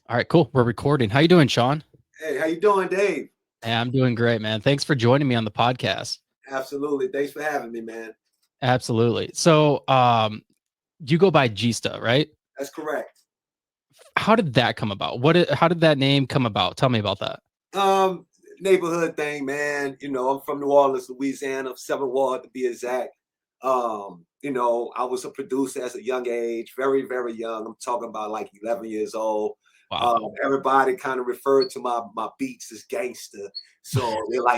All right, cool. We're recording. How you doing, Sean? Hey, how you doing, Dave? Hey, I'm doing great, man. Thanks for joining me on the podcast. Absolutely. Thanks for having me, man. Absolutely. So, you go by Gista, right? That's correct. How did that come about? How did that name come about? Tell me about that. Um, Neighborhood thing, man. I'm from New Orleans, Louisiana, 7th Ward to be exact. I was a producer as a young age, very, very young. I'm talking about like 11 years old. Wow. Everybody kind of referred to my beats as gangster. So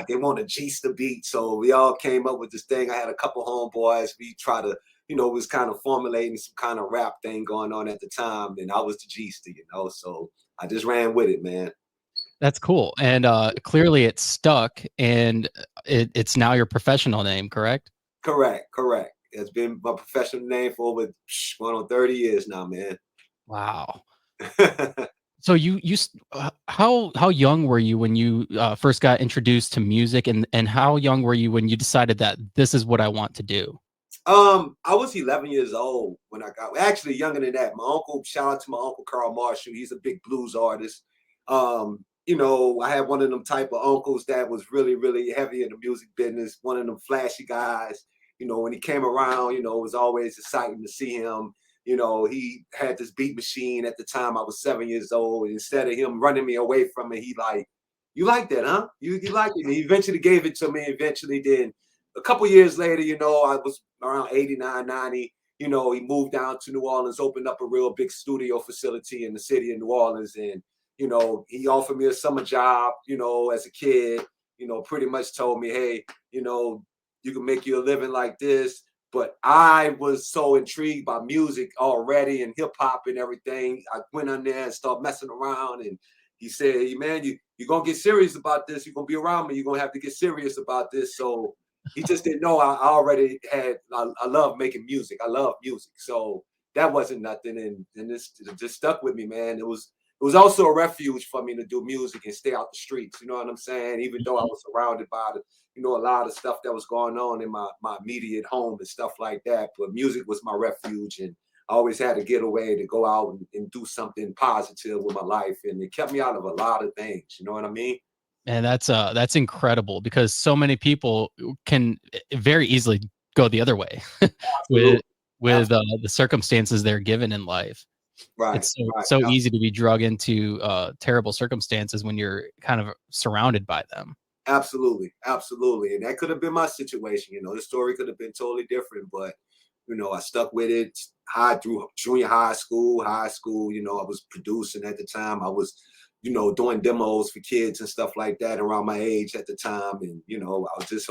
they want a Gista beat. So we all came up with this thing. I had a couple homeboys. We try to, was kind of formulating some kind of rap thing going on at the time. And I was the Gista. So I just ran with it, man. That's cool. And clearly it stuck and it's now your professional name, correct? Correct, correct. It's been my professional name for over going on 30 years now, man. Wow. So how young were you when you first got introduced to music, and how young were you when you decided that this is what I want to do? I was 11 years old when I got actually younger than that. My uncle, shout out to my uncle Carl Marshall. He's a big blues artist. I had one of them type of uncles that was really, really heavy in the music business, one of them flashy guys. When he came around, it was always exciting to see him. He had this beat machine at the time. I was 7 years old. And instead of him running me away from it, he like, you like that, huh? You like it. And he eventually gave it to me. Eventually, then a couple years later, I was around 89, 90. He moved down to New Orleans, opened up a real big studio facility in the city of New Orleans. And, he offered me a summer job, as a kid, pretty much told me, hey, you can make you a living like this. But I was so intrigued by music already and hip hop and everything. I went on there and started messing around. And he said, hey, man, you're going to get serious about this. You're going to be around me. You're going to have to get serious about this. So he just didn't know I already I love making music. I love music. So that wasn't nothing. And this just stuck with me, man. It was also a refuge for me to do music and stay out the streets. You know what I'm saying? Even though I was surrounded by a lot of stuff that was going on in my immediate home and stuff like that. But music was my refuge, and I always had to get away to go out and do something positive with my life. And it kept me out of a lot of things. You know what I mean? And that's incredible because so many people can very easily go the other way with Absolutely. the circumstances they're given in life. Right, It's so right. so easy to be drug into terrible circumstances when you're kind of surrounded by them. Absolutely, absolutely. And that could have been my situation. The story could have been totally different, but I stuck with it high through junior high school, I was producing at the time. I was, doing demos for kids and stuff like that around my age at the time. And, I was just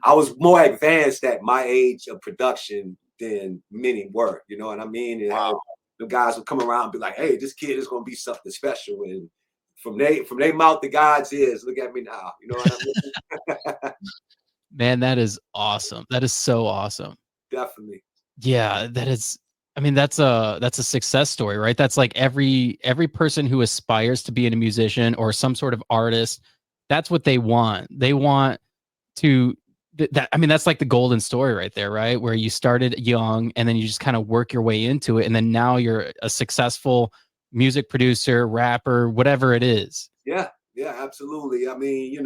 I was more advanced at my age of production than many were, you know what I mean? And had the guys would come around and be like, hey, this kid is gonna be something special. And from they mouth to God's ears, look at me now. You know what I mean? Man, that is awesome. That is so awesome. Definitely. Yeah, that is. I mean, that's a success story, right? That's like every person who aspires to be a musician or some sort of artist. That's what they want. They want to that. I mean, that's like the golden story right there, right? Where you started young and then you just kind of work your way into it, and then now you're a successful music producer, rapper, whatever it is. Yeah, yeah, absolutely. I mean,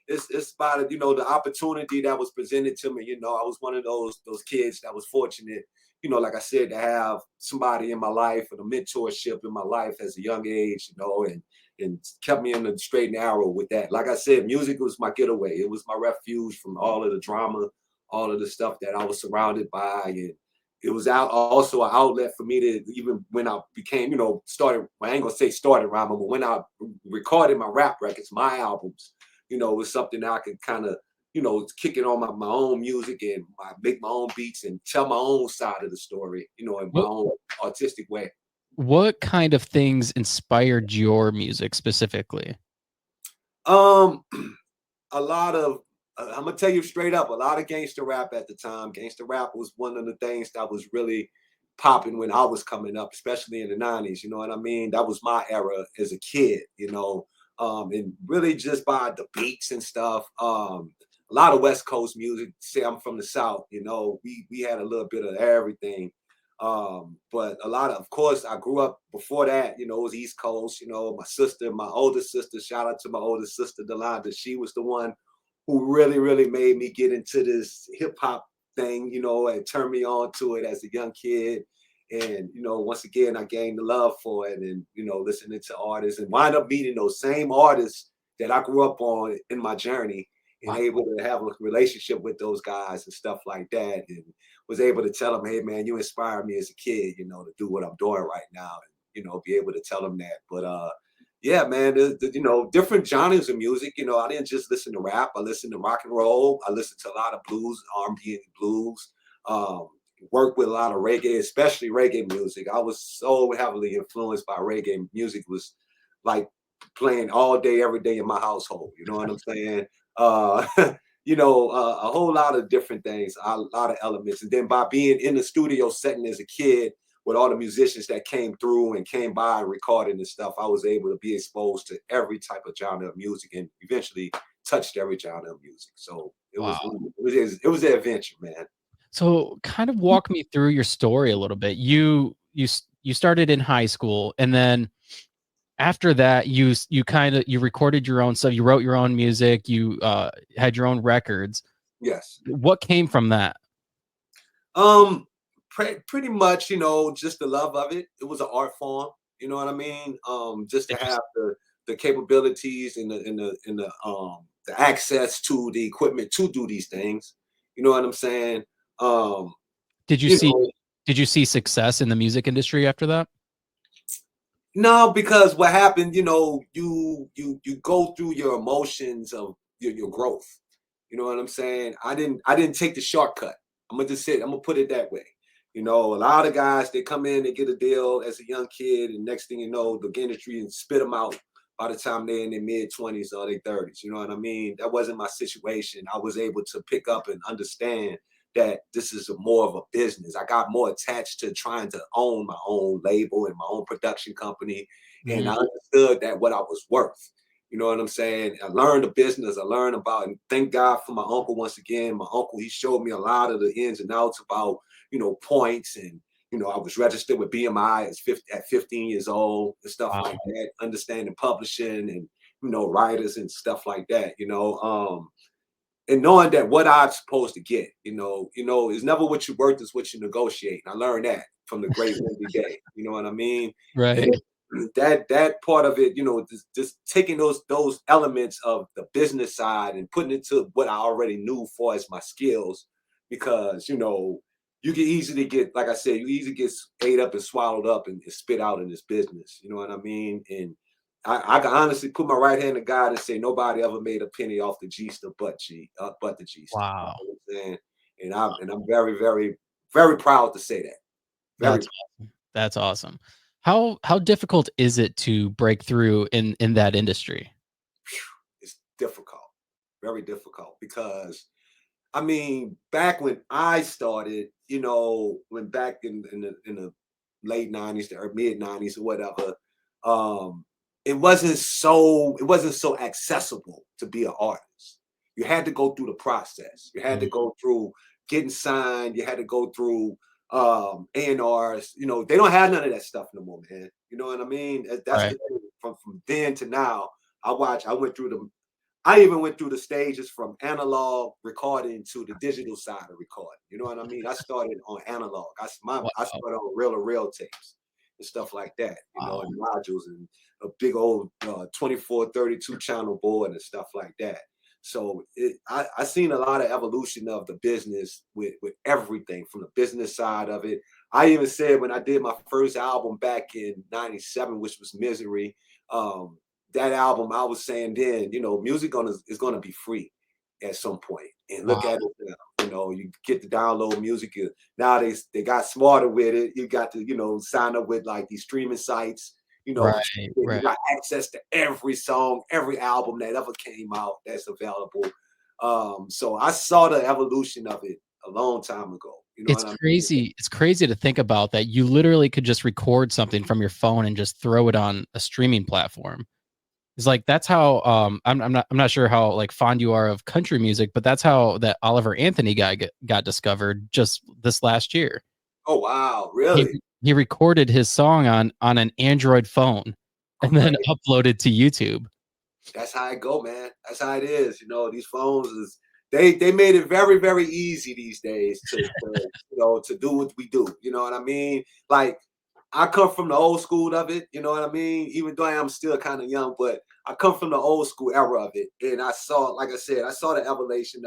it's about the opportunity that was presented to me. I was one of those kids that was fortunate, like I said, to have somebody in my life and a mentorship in my life as a young age, and kept me in the straight and narrow with that. Like I said, music was my getaway. It was my refuge from all of the drama, all of the stuff that I was surrounded by, and it was out also an outlet for me to even when I became, started. Well, I ain't gonna say started rhyming, but when I recorded my rap records, my albums, it was something that I could kind of, kicking on my own music and make my own beats and tell my own side of the story, in my What own artistic way. what kind of things inspired your music specifically? Um, a lot of I'm gonna tell you straight up, a lot of gangster rap at the time. Gangster rap was one of the things that was really popping when I was coming up, especially in the '90s. You know what I mean? That was my era as a kid. And really just by the beats and stuff. A lot of West Coast music. Say I'm from the South. We had a little bit of everything. But a lot of course, I grew up before that, it was East Coast, my sister, my older sister, shout out to my older sister, Delonda. She was the one who really, really made me get into this hip hop thing, and turned me on to it as a young kid. And, once again, I gained the love for it and, listening to artists and wind up meeting those same artists that I grew up on in my journey and Wow. able to have a relationship with those guys and stuff like that. And was able to tell them, hey man, you inspired me as a kid, to do what I'm doing right now and, be able to tell them that. But yeah, man, different genres of music. I didn't just listen to rap. I listened to rock and roll. I listened to a lot of blues, R&B and blues. Um, Worked with a lot of reggae, especially reggae music. I was so heavily influenced by reggae music. Was like playing all day, every day in my household. You know what I'm saying? Uh, a whole lot of different things, a lot of elements. And then by being in the studio setting as a kid with all the musicians that came through and came by and recorded and stuff, I was able to be exposed to every type of genre of music and eventually touched every genre of music. So Wow. it was an adventure, man. So kind of walk me through your story a little bit. You started in high school, and then after that you recorded your own stuff, you wrote your own music, you had your own records. Yes. What came from that? Pretty much, just the love of it. It was an art form, you know what I mean? Just to have the capabilities and the access to the equipment to do these things. You know what I'm saying? Um, Did you you see know, did you see success in the music industry after that? No, because what happened, you go through your emotions of your growth. You know what I'm saying? I didn't take the shortcut. I'm gonna put it that way. A lot of guys they come in, they get a deal as a young kid, and next thing you know, the industry and spit them out by the time they're in their mid-20s or their 30s. You know what I mean? That wasn't my situation. I was able to pick up and understand that this is more of a business. I got more attached to trying to own my own label and my own production company. And I understood that what I was worth. You know what I'm saying? I learned the business. I learned about, and thank God for my uncle once again. My uncle, he showed me a lot of the ins and outs about, points. And, I was registered with BMI at 15 years old and stuff Wow. like that, understanding publishing and, writers and stuff like that, and knowing that what I'm supposed to get, is never what you're worth, is what you negotiate. And I learned that from the great Wendy Day. You know what I mean? Right. And that part of it, just taking those elements of the business side and putting it to what I already knew for as my skills, because you can easily get, like I said, you easily get ate up and swallowed up and spit out in this business. You know what I mean? And I can honestly put my right hand to God and say nobody ever made a penny off the G stuff but the G stuff. You Wow. know what I'm saying? And I'm very, very, very proud to say that. Very That's awesome. That's awesome. How difficult is it to break through in that industry? it's difficult, very difficult because I mean, back when I started, when back in the late '90s or mid '90s or whatever, um, it wasn't so accessible to be an artist. You had to go through the process. You had to go through getting signed. You had to go through A&Rs. They don't have none of that stuff no more, man. You know what I mean? That's Right. the thing. From then to now. I even went through the stages from analog recording to the digital side of recording. You know what I mean? I started on analog. I Wow. started on reel-to-reel tapes and stuff like that, Wow. and modules and a big old 24, 32 channel board and stuff like that. So I seen a lot of evolution of the business with everything from the business side of it. I even said when I did my first album back in '97, which was Misery, um, that album, I was saying then, music is gonna be free at some point. And Wow. look at it now. You get to download music. Now they got smarter with it. You got to, sign up with like these streaming sites. Right. You Right. got access to every song, every album that ever came out that's available. So I saw the evolution of it a long time ago. You know It's what I mean? crazy. It's crazy to think about that. You literally could just record something from your phone and just throw it on a streaming platform. It's like that's how I'm not sure how like fond you are of country music, but that's how that Oliver Anthony guy got discovered just this last year. Oh wow, He really? he recorded his song on an Android phone and then Okay. uploaded to YouTube. That's how it go, man. That's how it is. You know, these phones is they made it very, very easy these days to do what we do. You know what I mean? Like I come from the old school of it, you know what I mean? Even though I am still kind of young, but I come from the old school era of it. And I saw, like I said, I saw the elevation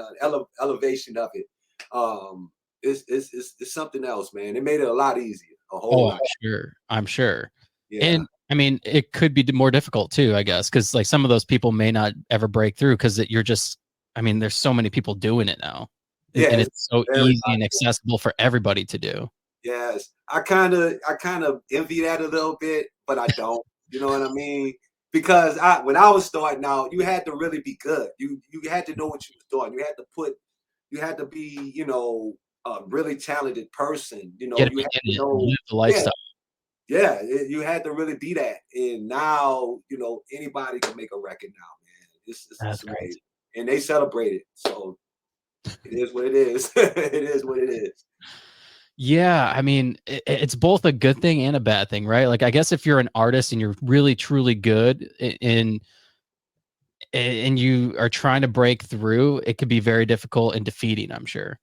of it. Um, it's something else, man. It made it a lot easier, a whole Oh, I'm lot. sure. I'm sure. Yeah. And I mean, it could be more difficult too, I guess, because like some of those people may not ever break through because you're just, I mean, there's so many people doing it now, Yeah, and it's it's so easy and everybody. accessible for everybody to do. Yes, I kind of envy that a little bit, but I don't. You know what I mean? Because when I was starting out, you had to really be good. You had to know what you was doing. You had to be, a really talented person. You got to You be had in to it and know, live the yeah, lifestyle. yeah. You had to really be that. And now, anybody can make a record now, man. It's That's amazing, crazy. and they celebrate it. So it is what it is. It is what it is. Yeah, I mean, it's both a good thing and a bad thing, right? Like, I guess if you're an artist and you're really truly good and you are trying to break through, it could be very difficult and defeating, I'm sure.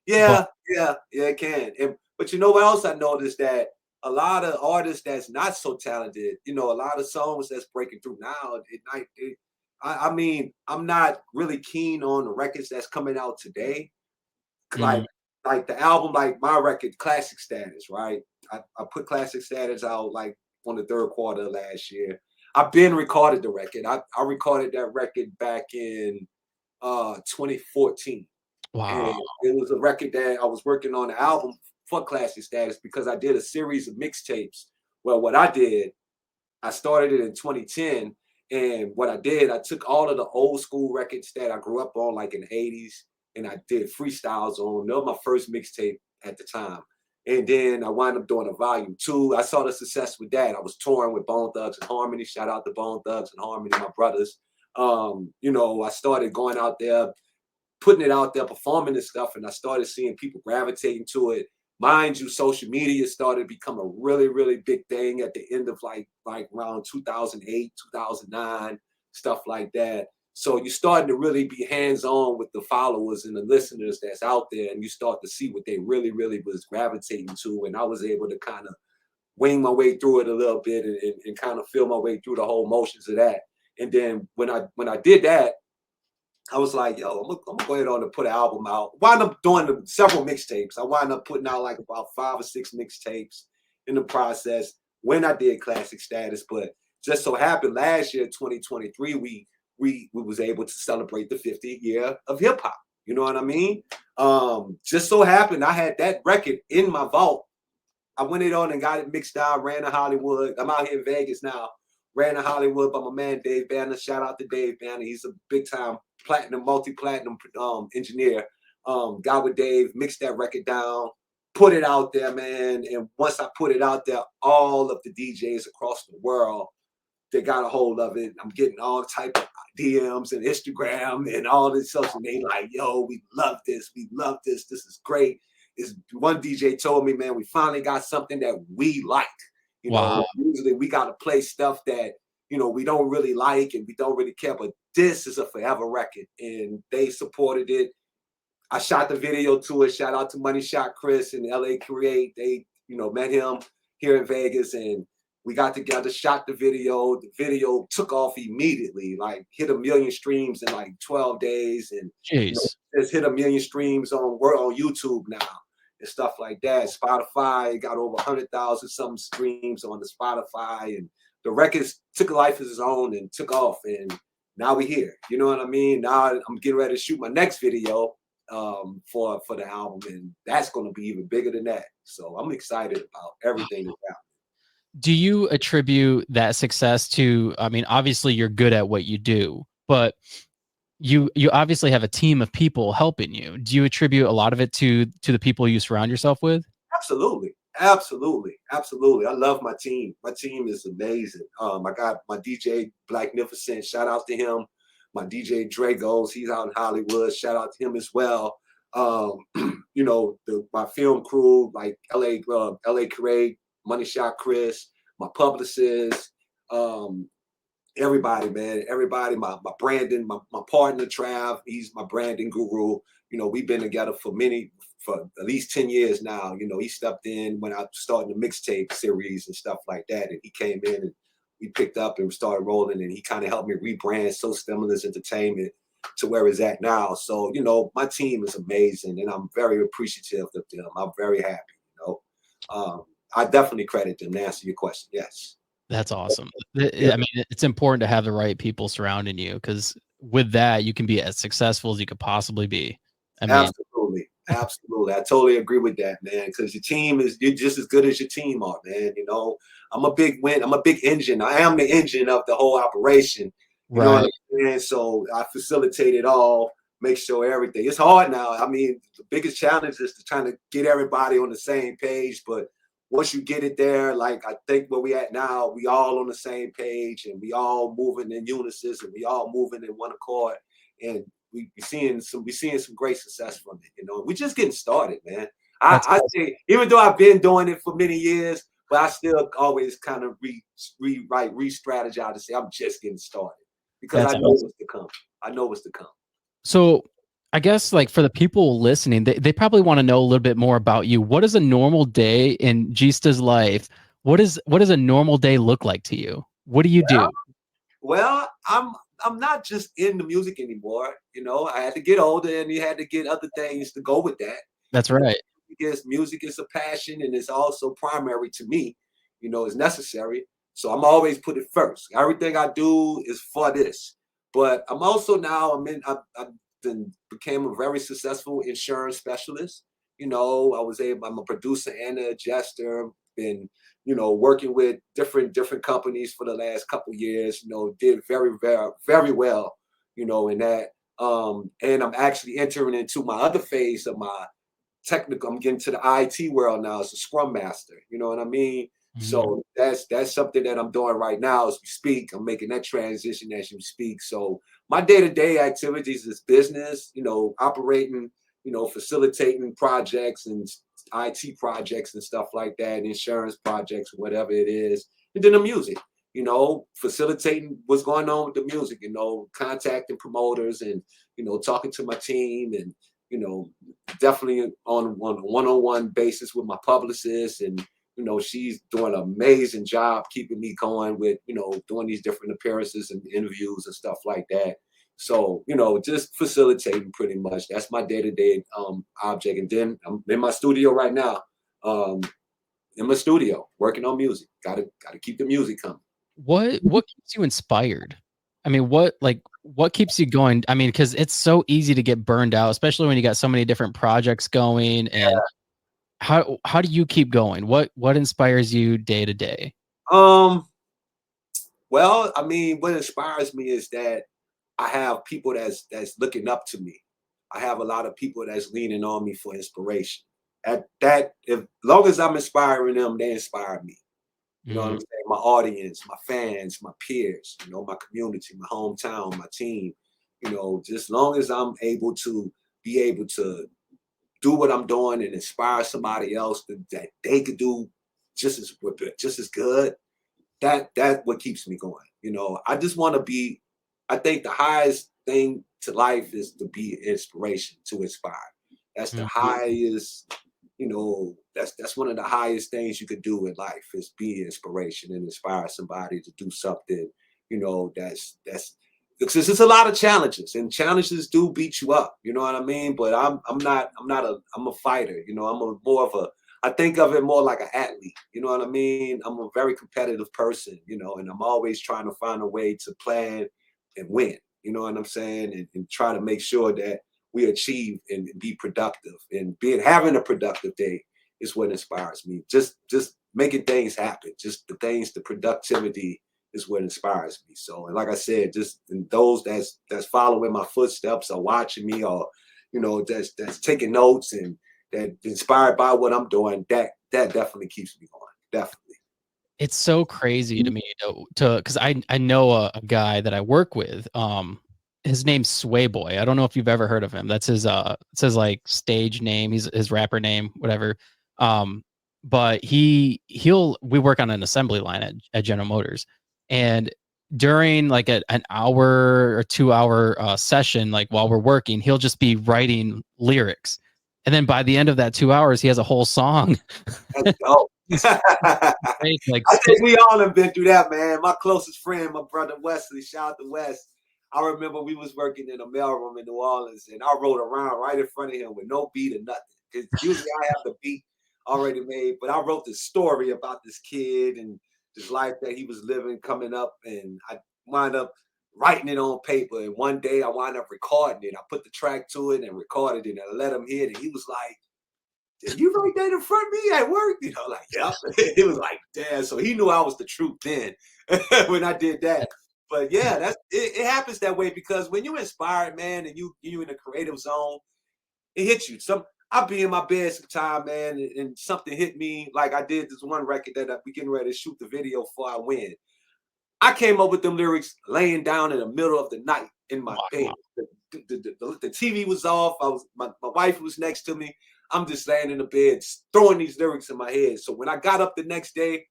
But Yeah, it can. But you know what else I noticed that a lot of artists that's not so talented, a lot of songs that's breaking through now. I mean, I'm not really keen on the records that's coming out today. Like, mhm, like the album, like my record, Classic Status, right? I put Classic Status out like on the third quarter of last year. I've been recorded the record. I recorded that record back in 2014. And wow, it was a record that I was working on the album for Classic Status because I did a series of mixtapes. Well, what I did, I started it in 2010. And what I did, I took all of the old school records that I grew up on, like in the 80s, and I did freestyles on. That was my first mixtape at the time. And then I wound up doing a volume two. I saw the success with that. I was touring with Bone Thugs and Harmony. Shout out to Bone Thugs and Harmony, my brothers. I started going out there putting it out there, performing this stuff, and I started seeing people gravitating to it. Mind you, social media started to become a really, really big thing at the end of like around 2008, 2009, stuff like that. So you're starting to really be hands-on with the followers and the listeners that's out there, and you start to see what they really, really was gravitating to. And I was able to kind of wing my way through it a little bit and kind of feel my way through the whole motions of that. And then when I did that, I was like, yo, I'm gonna go ahead on and put an album out. Wind up doing several mixtapes. I wind up putting out like about 5 or 6 mixtapes in the process when I did Classic Status. But just so happened last year, 2023, we was able to celebrate the 50th year of hip hop. You know what I mean? Just so happened I had that record in my vault. I went it on and got it mixed out, ran to Hollywood. I'm out here in Vegas now. Ran to Hollywood by my man Dave Banner. Shout out to Dave Banner. He's a big time multi-platinum engineer. Got with Dave, mixed that record down, put it out there, man. And once I put it out there, all of the DJs across the world, they got a hold of it. I'm getting all type of DMs and Instagram and all this stuff. And they like, yo, we love this. We love this. This is great. Is one DJ told me, man, we finally got something that we like. wow, Usually we got to play stuff that, we don't really like and we don't really care, but this is a forever record. And they supported it. I shot the video to it. Shout out to Money Shot Chris and LA Create. They, met him here in Vegas and we got together, shot the video. The video took off immediately, like hit 1 million streams in like 12 days. And, jeez, it's hit 1 million streams on YouTube now and stuff like that. Spotify got over 100,000 some streams on the Spotify. And the records took a life of its own and took off. And now we're here. You know what I mean? Now I'm getting ready to shoot my next video for the album, and that's going to be even bigger than that. So I'm excited about everything that's happening. do you attribute that success to, I mean, obviously you're good at what you do, but you obviously have a team of people helping you. Do you attribute a lot of it to the people you surround yourself with? Absolutely. Absolutely. Absolutely. I love my team. My team is amazing. I got my DJ Blacknificent. Shout out to him. My DJ Dragos, he's out in Hollywood. Shout out to him as well. You know, my film crew, like LA Create, Money Shot Chris, my publicist, um, everybody, man, everybody, my Brandon, my partner Trav, he's my branding guru. You know, we've been together for at least 10 years now. You know, he stepped in when I started the mixtape series and stuff like that. And he came in and we picked up and started rolling, and he kind of helped me rebrand So Stimulus Entertainment to where it's at now. So, you know, my team is amazing and I'm very appreciative of them. I'm very happy, you know. I definitely credit them to answer your question. Yes. That's awesome. Yeah. I mean, it's important to have the right people surrounding you because with that, you can be as successful as you could possibly be. I mean, Absolutely. Absolutely. I totally agree with that, man. Because your team you're just as good as your team are, man. You know, I'm a big engine. I am the engine of the whole operation. You know what right. I'm saying? So I facilitate it all, make sure everything. It's hard now. I mean, the biggest challenge is to trying to get everybody on the same page. But once you get it there, like I think where we at now, we all on the same page and we all moving in unison and we all moving in one accord. And we seeing some great success from it. You know, we just getting started, man. That's I awesome. say even though I've been doing it for many years, but I still always kind of rewrite, re-strategize to say I'm just getting started because I That's know awesome. what's to come. I know what's to come. So I guess like for the people listening, they probably want to know a little bit more about you. What is a normal day in Gista's life? What does a normal day look like to you? What do you do? Well, I'm not just in the music anymore. You know, I had to get older, and you had to get other things to go with that. That's You know, right. because music is a passion, and it's also primary to me. You know, it's necessary. So I'm always put it first. Everything I do is for this. But I'm also now I've been became a very successful insurance specialist. You know, I'm a producer and an adjuster. Been working with different companies for the last couple years. You know, did very well. You know, in that. And I'm actually entering into my other phase of my technical. I'm getting to the IT world now as a scrum master. You know what I mean? Mhm. So that's something that I'm doing right now as we speak. I'm making that transition as you speak. So my day-to-day activities is business, operating, facilitating projects and IT projects and stuff like that, insurance projects, whatever it is. And then the music, facilitating what's going on with the music, contacting promoters and, talking to my team and, you know, definitely on one-on-one basis with my publicist. And she's doing an amazing job keeping me going with doing these different appearances and interviews and stuff like that. So just facilitating pretty much. That's my day-to-day object. And then I'm in my studio right now, um in my studio working on music. Gotta keep the music coming. What keeps you inspired? I mean, what keeps you going? I mean, because it's so easy to get burned out, especially when you got so many different projects going. And how do you keep going? What inspires you day to day? um well, I mean, what inspires me is that I have people that's looking up to me. I have a lot of people that's leaning on me for inspiration. At that, if long as I'm inspiring them, they inspire me. You know what I'm Mhm. saying? My audience, my fans, my peers, my community, my hometown, my team. Just long as I'm able to be able to do what I'm doing and inspire somebody else that they could do just as good, that what keeps me going. I just want to be. I think the highest thing to life is to be inspiration, to inspire. That's the Mhm. highest. That's one of the highest things you could do in life is be inspiration and inspire somebody to do something. That's because it's a lot of challenges and challenges do beat you up. You know what I mean? But I'm a fighter. I'm more of a I think of it more like an athlete. You know what I mean? I'm a very competitive person, and I'm always trying to find a way to plan and win. You know what I'm saying? And try to make sure that we achieve and be productive. And having a productive day is what inspires me. Just making things happen. Just the productivity is what inspires me. So, and like I said, just those that's following my footsteps or watching me or that's taking notes and that inspired by what I'm doing, that definitely keeps me going. Definitely. It's so crazy to me to because I know a guy that I work with. his name's Sway Boy. I don't know if you've ever heard of him. That's his it says like stage name. He's his rapper name, whatever. Um, but we work on an assembly line at General Motors, and during like an hour or 2 hour session, like while we're working, he'll just be writing lyrics, and then by the end of that 2 hours, he has a whole song. That's dope. He's great, like I think we all have been through that, man. My closest friend, my brother Wesley, shout out to Wes. I remember we was working in a mailroom in New Orleans, and I rode around right in front of him with no beat or nothing. Because usually I have the beat already made, but I wrote this story about this kid and this life that he was living coming up, and I wound up writing it on paper. And one day I wound up recording it. I put the track to it and recorded it, and I let him hear it. And he was like, "Did you write that in front of me at work?" You know, like, yeah. It was like, damn. So he knew I was the truth then when I did that. But yeah, it happens that way because when you're inspired, man, and you in a creative zone, it hits you. I'll be in my bed sometime, man, and something hit me. Like I did this one record that I be getting ready to shoot the video for I win. I came up with them lyrics laying down in the middle of the night in my bed. The TV was off. My wife was next to me. I'm just laying in the bed, throwing these lyrics in my head. So when I got up the next day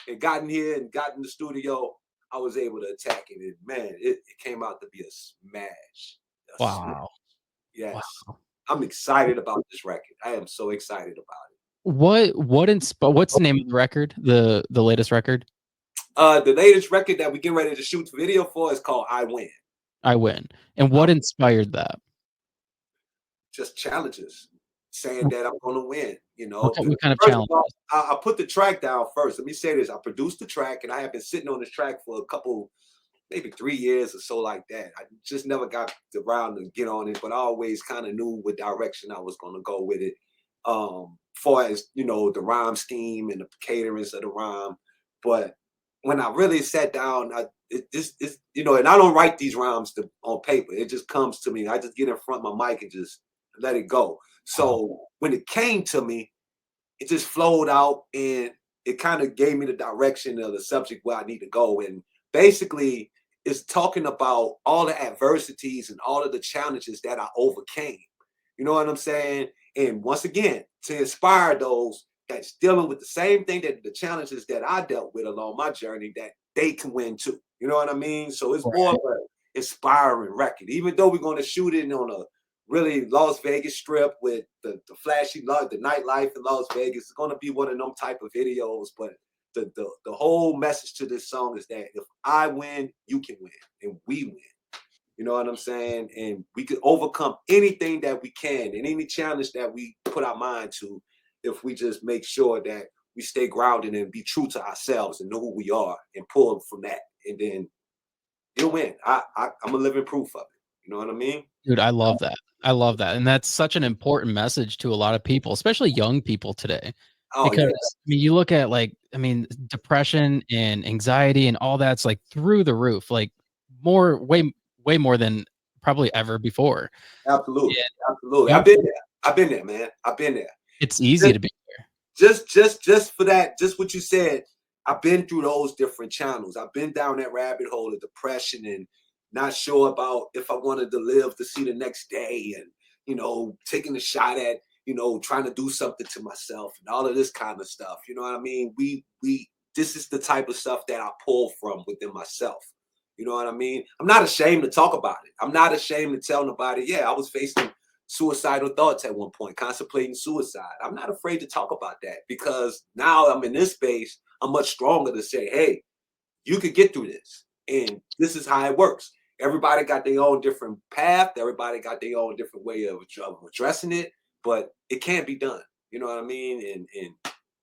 and got in here and got in the studio, I was able to attack it. And man, it came out to be a smash. wow. Yes. Wow. I'm excited about this record. I am so excited about it. What's the name of the record? The latest record? The latest record that we get ready to shoot the video for is called I Win. I Win. And what inspired that? Just challenges, saying that I'm going to win. You know, What kind of first challenge? of all, I put the track down first. Let me say this: I produced the track, and I have been sitting on this track for a couple, maybe 3 years or so, like that. I just never got around to get on it, but I always kind of knew what direction I was going to go with it. Far as you know, the rhyme scheme and the caterings of the rhyme, but when I really sat down, it's you know, and I don't write these rhymes on paper. It just comes to me. I just get in front of my mic and just let it go. So when it came to me, it just flowed out and it kind of gave me the direction of the subject where I need to go. And basically, it's talking about all the adversities and all of the challenges that I overcame. You know what I'm saying? And once again, to inspire those that's dealing with the same thing, that the challenges that I dealt with along my journey, that they can win too. You know what I mean? So it's more of an inspiring record. Even though we're going to shoot it on a really Las Vegas strip with the flashy, the nightlife in Las Vegas, it's going to be one of them type of videos. But the whole message to this song is that if I win, you can win, and we win. You know what I'm saying? And we could overcome anything that we can and any challenge that we put our mind to if we just make sure that we stay grounded and be true to ourselves and know who we are and pull from that. And then you'll win. I'm a living proof of it. You know what I mean? Dude, I love that. I love that. And that's such an important message to a lot of people, especially young people today. Oh, Because yeah. I mean, you look at like, I mean, depression and anxiety and all that's like through the roof, like way more than probably ever before. Absolutely. And Absolutely. young, I've been there. I've been there, man. I've been there. it's easy to be there. Just for that, just what you said, I've been through those different channels. I've been down that rabbit hole of depression and not sure about if I wanted to live to see the next day, and you know, taking a shot at, you know, trying to do something to myself and all of this kind of stuff. You know what I mean? We this is the type of stuff that I pull from within myself. You know what I mean? I'm not ashamed to talk about it. I'm not ashamed to tell nobody, yeah, I was facing suicidal thoughts at one point, contemplating suicide. I'm not afraid to talk about that because now I'm in this space. I'm much stronger to say, hey, you could get through this. And this is how it works. Everybody got their own different path. Everybody got their own different way of addressing it, but it can't be done. You know what I mean? And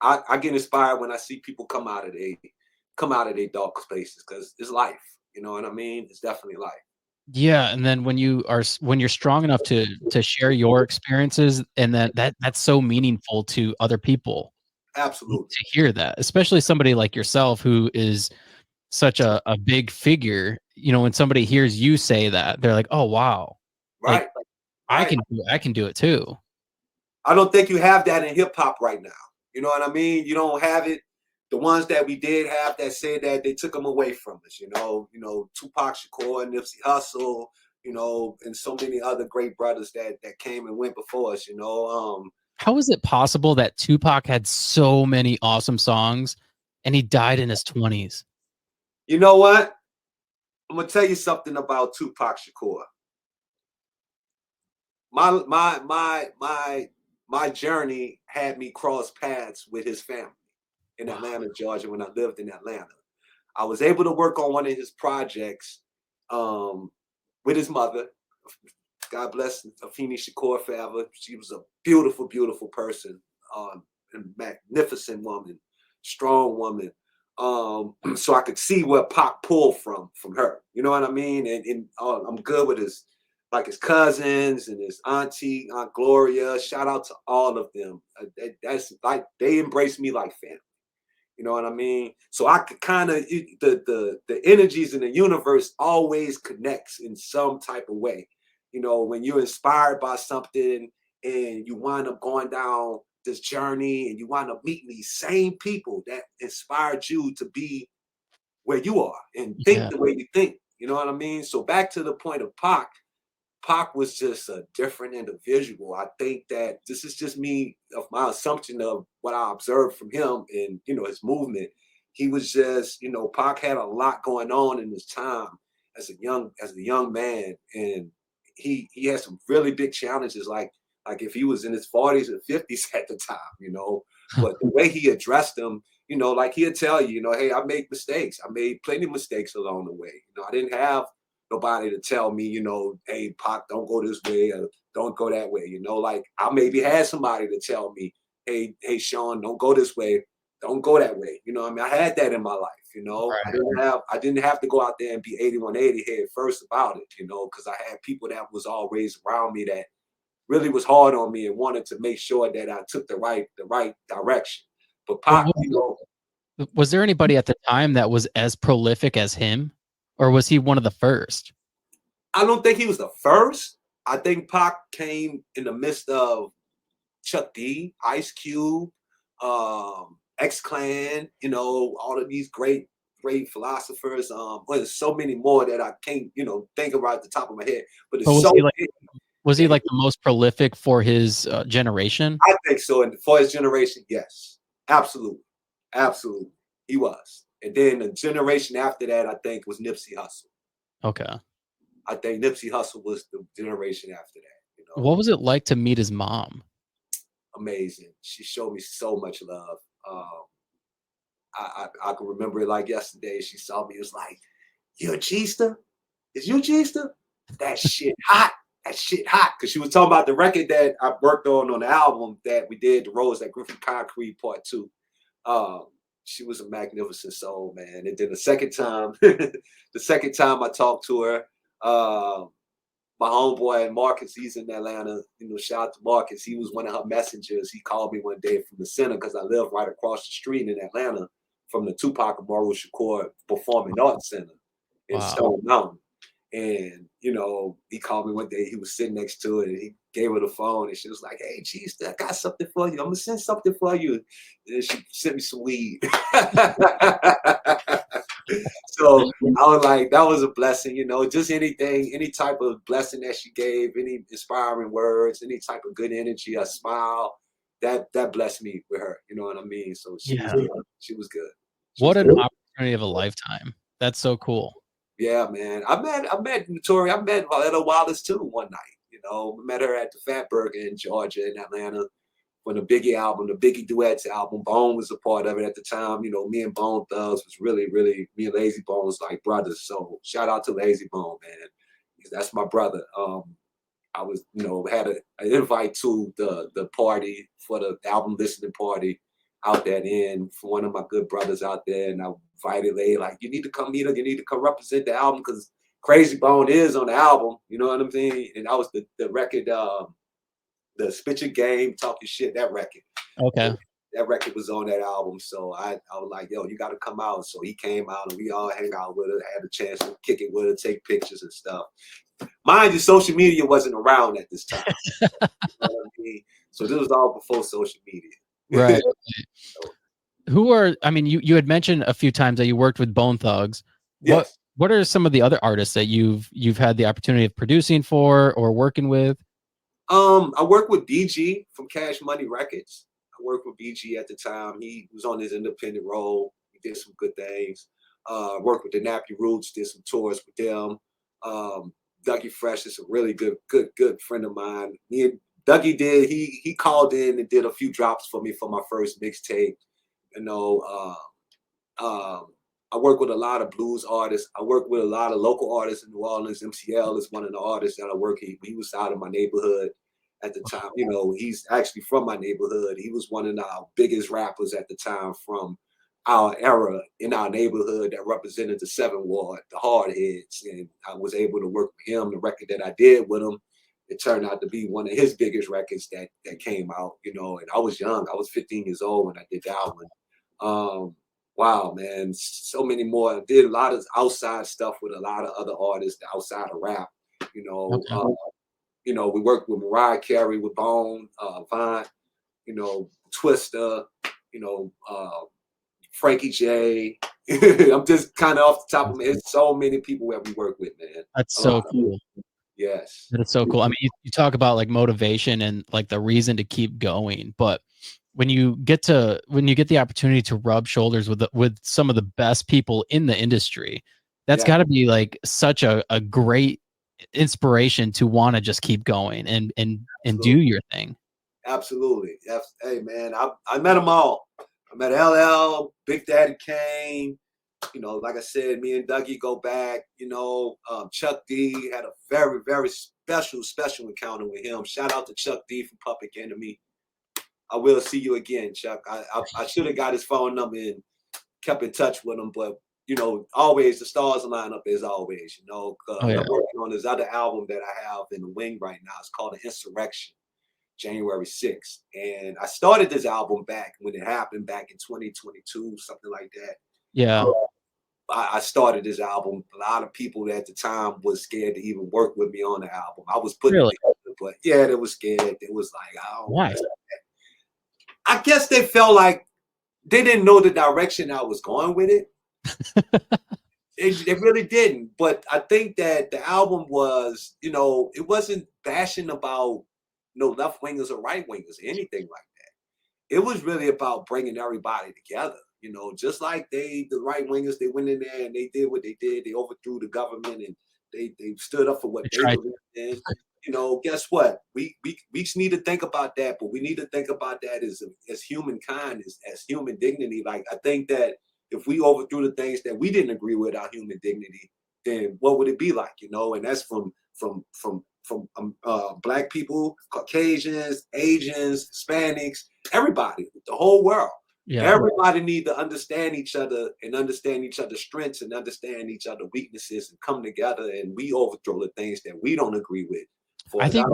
I get inspired when I see people come out of their dark spaces because it's life. You know what I mean? It's definitely life. Yeah, and then when you're strong enough to share your experiences, and that's so meaningful to other people Absolutely. to hear that, especially somebody like yourself who is such a big figure. You know, when somebody hears you say that, they're like, "Oh, wow. Like, Right. Right. I can do it too." I don't think you have that in hip hop right now. You know what I mean? You don't have it. The ones that we did have that said that, they took them away from us. You know, Tupac Shakur, Nipsey Hussle, you know, and so many other great brothers that came and went before us, you know. How is it possible that Tupac had so many awesome songs and he died in his 20s? You know what? I'm gonna tell you something about Tupac Shakur. My journey had me cross paths with his family in Wow. Atlanta, Georgia, when I lived in Atlanta. I was able to work on one of his projects um, with his mother. God bless Afeni Shakur forever. She was a beautiful, beautiful person, a magnificent woman, strong woman. So I could see where Pac pulled from her. You know what I mean? And I'm good with his like his cousins and his auntie, Aunt Gloria. Shout out to all of them. That's like they embrace me like family. You know what I mean? So I could kind of the energies in the universe always connects in some type of way. You know, when you're inspired by something and you wind up going down this journey and you wind up meeting these same people that inspired you to be where you are and think Yeah. the way you think. You know what I mean? So back to the point of Pac was just a different individual. I think that this is just me of my assumption of what I observed from him and you know his movement. He was just, you know, Pac had a lot going on in his time as a young man, and he had some really big challenges. Like if he was in his 40s and 50s at the time, you know. But the way he addressed them, you know, like he'd tell you, you know, hey, I made mistakes. I made plenty of mistakes along the way. You know, I didn't have nobody to tell me, you know, hey, Pac, don't go this way or don't go that way. You know, like I maybe had somebody to tell me, hey, Sean, don't go this way, don't go that way. You know, I mean, I had that in my life. You know, Right. I didn't have to go out there and be 8180 head first about it. You know, because I had people that was always around me that really was hard on me and wanted to make sure that I took the right direction. But Well, Pac, you know, was there anybody at the time that was as prolific as him, or was he one of the first? I don't think he was the first. I think Pac came in the midst of Chuck D, Ice Cube, X Clan, you know, all of these great philosophers. Well, there's so many more that I can't, you know, think about at the top of my head. But But it's so big was he that like the most prolific for his generation? I think so. And for his generation, yes, absolutely, absolutely, he was. And then the generation after that, I think, was Nipsey Hussle. Okay. I think Nipsey Hussle was the generation after that. You know, What was it like to meet his mom? amazing. She showed me so much love. I can remember it like yesterday. She saw me. It was like, "You a Gista? Is you Gista? That shit hot. That shit hot." Because she was talking about the record that I worked on the album that we did, The Rose that Griffin Concrete Part Two. Um, she was a magnificent soul, man. And then the second time, the second time I talked to her, my homeboy Marcus, he's in Atlanta. You know, shout out to Marcus. He was one of her messengers. He called me one day from the center because I live right across the street in Atlanta from the Tupac Amaru Shakur Performing Arts Center in Wow. Stone Mountain. And you know, he called me one day. He was sitting next to it, and he gave her the phone, and she was like, "Hey, geez, I got something for you. I'm gonna send something for you." And then she sent me some weed. So I was like, that was a blessing, you know, just anything, any type of blessing that she gave, any inspiring words, any type of good energy, a smile, that blessed me with her. You know what I mean? So she was Yeah. good. She was good. She was What an good. opportunity of a lifetime. That's so cool. Yeah, man. I met Notori. I met Violetta Wallace too one night. You know, met her at the Fat Burger in Georgia in Atlanta when the Biggie album, the Biggie Duets album, Bone was a part of it at the time. You know, me and Bone Thugs was really, me and Lazy Bone was like brothers. So shout out to Lazy Bone, man. That's my brother. I was, you know, had an invite to the party for the album listening party out that end for one of my good brothers out there. And I invited Lay, like, you need to come meet us, you need to come represent the album because Crazy Bone is on the album. You know what I'm saying? And that was the record, the Spit Your Game, Talk Your Shit, that record. Okay. That record was on that album. So I was like, yo, you got to come out. So he came out and we all hang out with her, had a chance to kick it with her, take pictures and stuff. Mind you, social media wasn't around at this time. You know what I mean? So this was all before social media. Right. So, Who are, I mean, you had mentioned a few times that you worked with Bone Thugs. What yes. what are some of the other artists that you've had the opportunity of producing for or working with? I worked with BG from Cash Money Records. I worked with BG at the time. He was on his independent role. He did some good things. Worked with the Nappy Roots, did some tours with them. Dougie Fresh is a really good friend of mine. Me and Dougie he called in and did a few drops for me for my first mixtape. You know, um, I work with a lot of blues artists. I work with a lot of local artists in New Orleans. MCL is one of the artists that I work. He was out of my neighborhood at the time. You know, he's actually from my neighborhood. He was one of our biggest rappers at the time from our era in our neighborhood that represented the 7th Ward, the Hardheads. And I was able to work with him. The record that I did with him, it turned out to be one of his biggest records that came out, you know, and I was young. I was 15 years old when I did that one. Wow, man, so many more. I did a lot of outside stuff with a lot of other artists outside of rap. You know, Okay. we worked with Mariah Carey, with Bone, Vaughn, you know, Twista, you know, Frankie J. I'm just kind of off the top of my head. So many people that we work with, man. That's A so lot. cool. Yes. That is so cool. I mean, you talk about like motivation and like the reason to keep going, but when you get the opportunity to rub shoulders with some of the best people in the industry, that's Yeah. got to be like such a great inspiration to want to just keep going and do Absolutely. your thing. Absolutely. Yes. Hey, man, I met them all. I met LL, Big Daddy Kane. You know, like I said, me and Dougie go back. You know, Chuck D had a very special encounter with him. Shout out to Chuck D from Public Enemy. I will see you again, Chuck. I should have got his phone number and kept in touch with him, but you know, always the stars line up as always. You know, Oh I'm yeah. working on this other album that I have in the wing right now. It's called The Insurrection. January 6th. And I started this album back when it happened back in 2022, something like that. Yeah. I started this album. A lot of people at the time was scared to even work with me on the album. I was putting Really? it together, but yeah, they were scared. It was like, I don't Why? want to. I guess they felt like they didn't know the direction I was going with it. They really didn't. But I think that the album was, you know, it wasn't bashing about no left wingers or right wingers or anything like that. It was really about bringing everybody together. You know, just like the right wingers, they went in there and they did what they did. They overthrew the government and they stood up for what I they tried. believed in. You know, guess what? We just need to think about that, but we need to think about that as humankind, as human dignity. Like I think that if we overthrew the things that we didn't agree with our human dignity, then what would it be like? You know, and that's from black people, Caucasians, Asians, Hispanics, everybody, the whole world. Yeah. Everybody need to understand each other and understand each other's strengths and understand each other's weaknesses and come together and we overthrow the things that we don't agree with. I think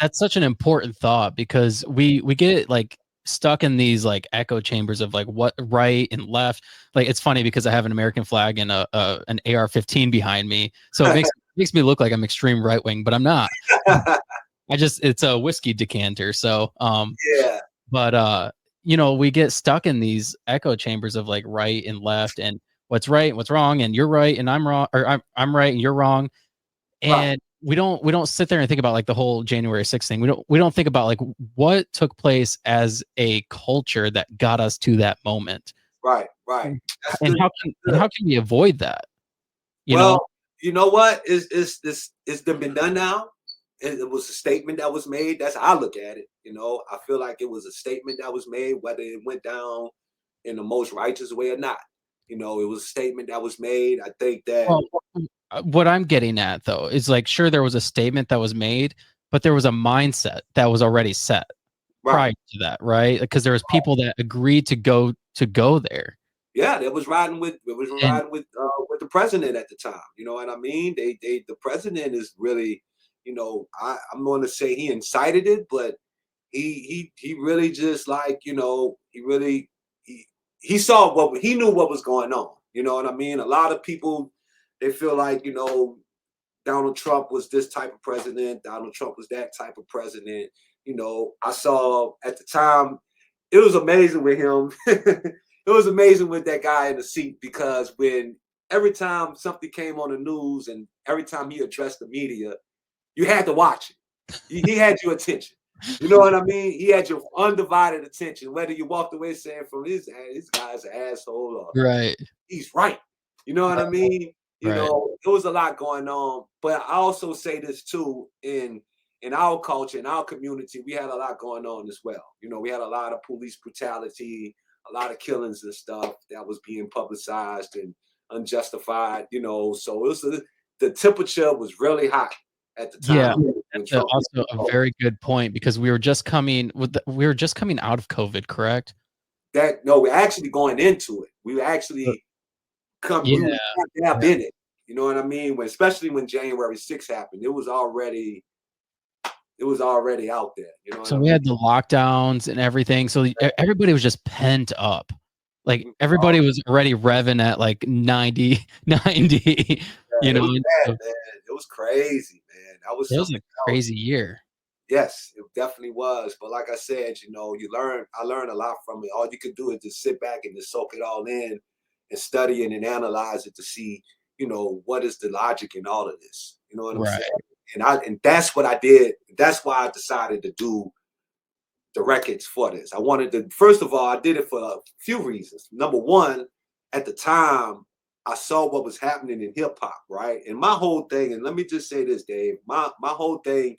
that's such an important thought because we get like stuck in these like echo chambers of like what right and left. Like it's funny because I have an American flag and an AR-15 behind me, so it makes me look like I'm extreme right wing, but I'm not. It's a whiskey decanter. So yeah, but you know, we get stuck in these echo chambers of like right and left and what's right and what's wrong and you're right and I'm wrong or I'm right and you're wrong. right, And we don't sit there and think about like the whole January 6th thing. We don't think about like what took place as a culture that got us to that moment. right. That's And good. how can we avoid that? You know? Well, you know what? It's been done now. It was a statement that was made. That's how I look at it. You know, I feel like it was a statement that was made, whether it went down in the most righteous way or not. You know, it was a statement that was made. I think that Well, what I'm getting at though is like sure there was a statement that was made, but there was a mindset that was already set right. prior to that, right? Because there was people that agreed to go there. Yeah, it was And riding with the president at the time. You know what I mean? The president is really, you know, I'm going to say he incited it, but he really just like you know he saw what he knew what was going on. You know what I mean? A lot of people they feel like you know Donald Trump was this type of president, Donald Trump was that type of president. You know, I saw at the time it was amazing with him. It was amazing with that guy in the seat because when every time something came on the news and every time he addressed the media, you had to watch it. He had your attention. You know what I mean? He had your undivided attention, whether you walked away saying from this guy's an asshole or Right. he's right. You know what I mean? You Right. know, there was a lot going on. But I also say this too, in our culture, in our community, we had a lot going on as well. You know, we had a lot of police brutality, a lot of killings and stuff that was being publicized and unjustified, you know. So it was the temperature was really hot at the Yeah. time when That's Trump also a very good point because we were just coming out of COVID, correct? that no, we're actually going into it. We were actually we Yeah. were dab in it. You know what I mean? When especially when January 6th happened, it was already out there. You know what So I we mean? had the lockdowns and everything. So everybody was just pent up. Like everybody was already revving at like 90, 90, you It know. was bad, So man. It was crazy, man. That was it was something a else. crazy year. Yes, it definitely was. But like I said, you know, I learned a lot from it. All you could do is just sit back and just soak it all in and study it and analyze it to see, you know, what is the logic in all of this. You know what I'm Right. saying? And that's what I did. That's why I decided to do the records for this. I wanted to, first of all, I did it for a few reasons. Number one, at the time, I saw what was happening in hip hop, right? And my whole thing, and let me just say this, Dave, my whole thing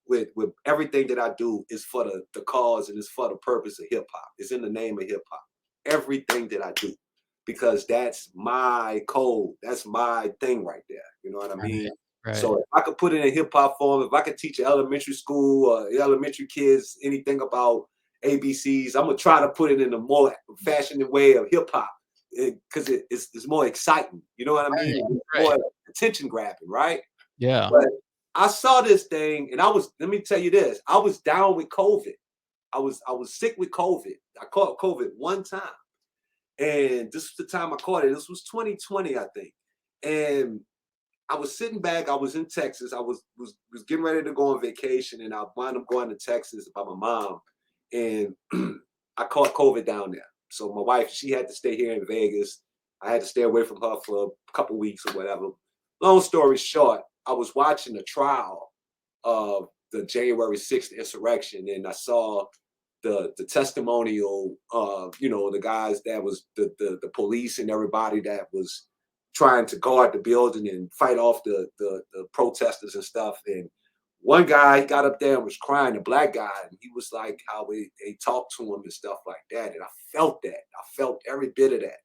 with everything that I do is for the cause and it's for the purpose of hip hop. It's in the name of hip hop. Everything that I do, because that's my code. That's my thing right there. You know what I mean? Right. Right. So if I could put it in hip hop form, if I could teach elementary school or elementary kids anything about ABCs, I'm gonna try to put it in a more fashioned way of hip hop because it's more exciting. You know what I mean? Right. It's Right. more attention grabbing, right? Yeah. But I saw this thing, and let me tell you this, I was down with COVID. I was sick with COVID. I caught COVID one time. And this was the time I caught it. This was 2020, I think. And I was sitting back. I was in Texas. I was getting ready to go on vacation, and I wound up going to Texas by my mom. And I caught COVID down there. So my wife, she had to stay here in Vegas. I had to stay away from her for a couple weeks or whatever. Long story short, I was watching the trial of the January 6th insurrection, and I saw the testimonial of, you know, the guys that was the police and everybody that was trying to guard the building and fight off the protesters and stuff. And one guy, he got up there and was crying, a black guy, and he was like how they talked to him and stuff like that. And I felt that. I felt every bit of that.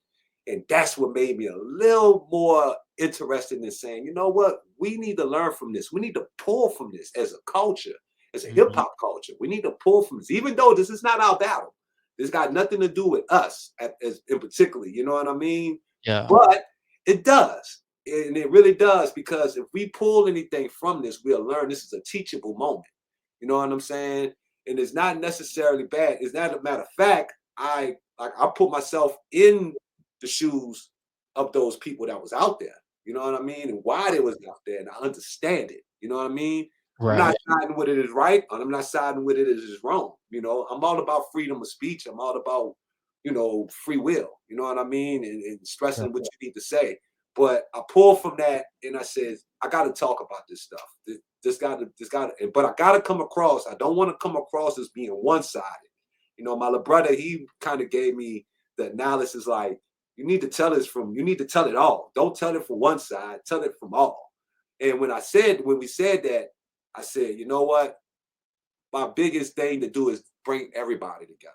And that's what made me a little more interested in saying, you know what, we need to learn from this. We need to pull from this as a culture, as a hip Mhm. hop culture. We need to pull from this, even though this is not our battle. This got nothing to do with us as in particular. You know what I mean? Yeah. But it does. And it really does, because if we pull anything from this, we'll learn this is a teachable moment. You know what I'm saying? And it's not necessarily bad. It's not a matter of fact, I put myself in the shoes of those people that was out there. You know what I mean? And why they was out there. And I understand it. You know what I mean? I'm not Right. siding with it as right, and I'm not siding with it as is wrong. You know, I'm all about freedom of speech. I'm all about, you know, free will. You know what I mean? And Right. stressing what you need to say. But I pulled from that and I said, I got to talk about this stuff. But I got to come across. I don't want to come across as being one sided. You know, my little brother, he kind of gave me the analysis like, you need to tell it all. Don't tell it from one side, tell it from all. And when we said that, I said, you know what? My biggest thing to do is bring everybody together.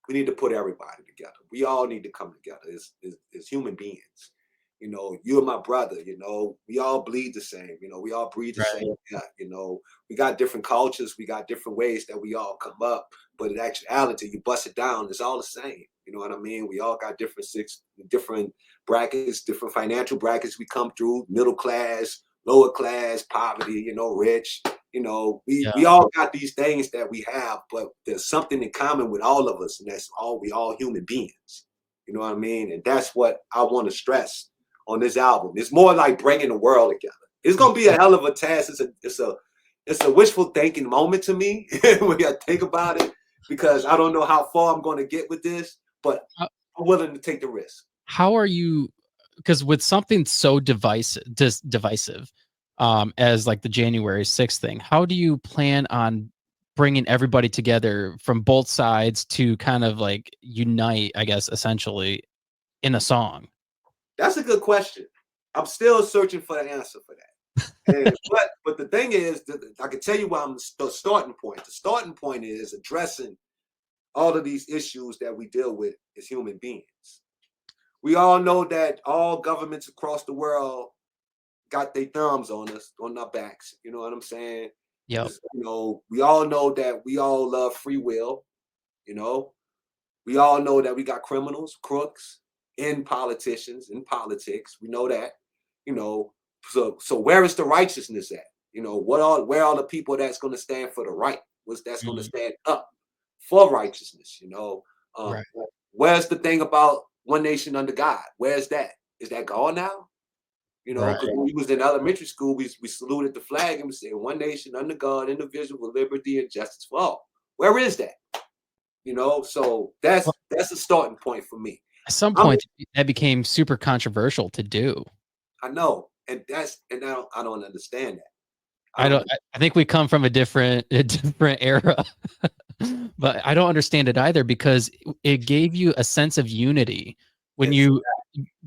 We need to put everybody together. We all need to come together as human beings. You know, you and my brother, you know, we all bleed the same. You know, we all breathe the Right. same gut. You know, we got different cultures, we got different ways that we all come up. But in actuality, you bust it down, it's all the same. You know what I mean? We all got different brackets, different financial brackets we come through, middle class, lower class, poverty, you know, rich. You know, we Yeah. all got these things that we have, but there's something in common with all of us, and that's we all human beings. You know what I mean? And that's what I want to stress on this album. It's more like bringing the world together. It's gonna be a hell of a task. It's a wishful thinking moment to me when I think about it, because I don't know how far I'm going to get with this, but How I'm willing to take the risk. how are you because with something so divisive, as like the January 6th thing, how do you plan on bringing everybody together from both sides to kind of like unite, I guess, essentially in a song? That's a good question. I'm still searching for the answer for that. And but the thing is, I can tell you why I'm the starting point. The starting point is addressing all of these issues that we deal with as human beings. We all know that all governments across the world got their thumbs on us, on our backs. You know what I'm saying? Yep. You know, we all know that we all love free will. You know, we all know that we got criminals, crooks, in politicians, in politics. We know that. You know, so where is the righteousness at? You know, where are the people that's going to stand for the right? What's that's going to Mhm. stand up for righteousness? You know, Right. where's the thing about one nation under God? Where's that? Is that gone now? You know, Right. because when we was in elementary school, we saluted the flag and we said, "One nation under God, indivisible, with liberty and justice for all." Where is that? You know, so Well, that's a starting point for me. at some I'm point, that became super controversial to do. I know, and I don't understand that. I I don't. don't. I think we come from a different a different era, but I don't understand it either because it gave you a sense of unity when It's you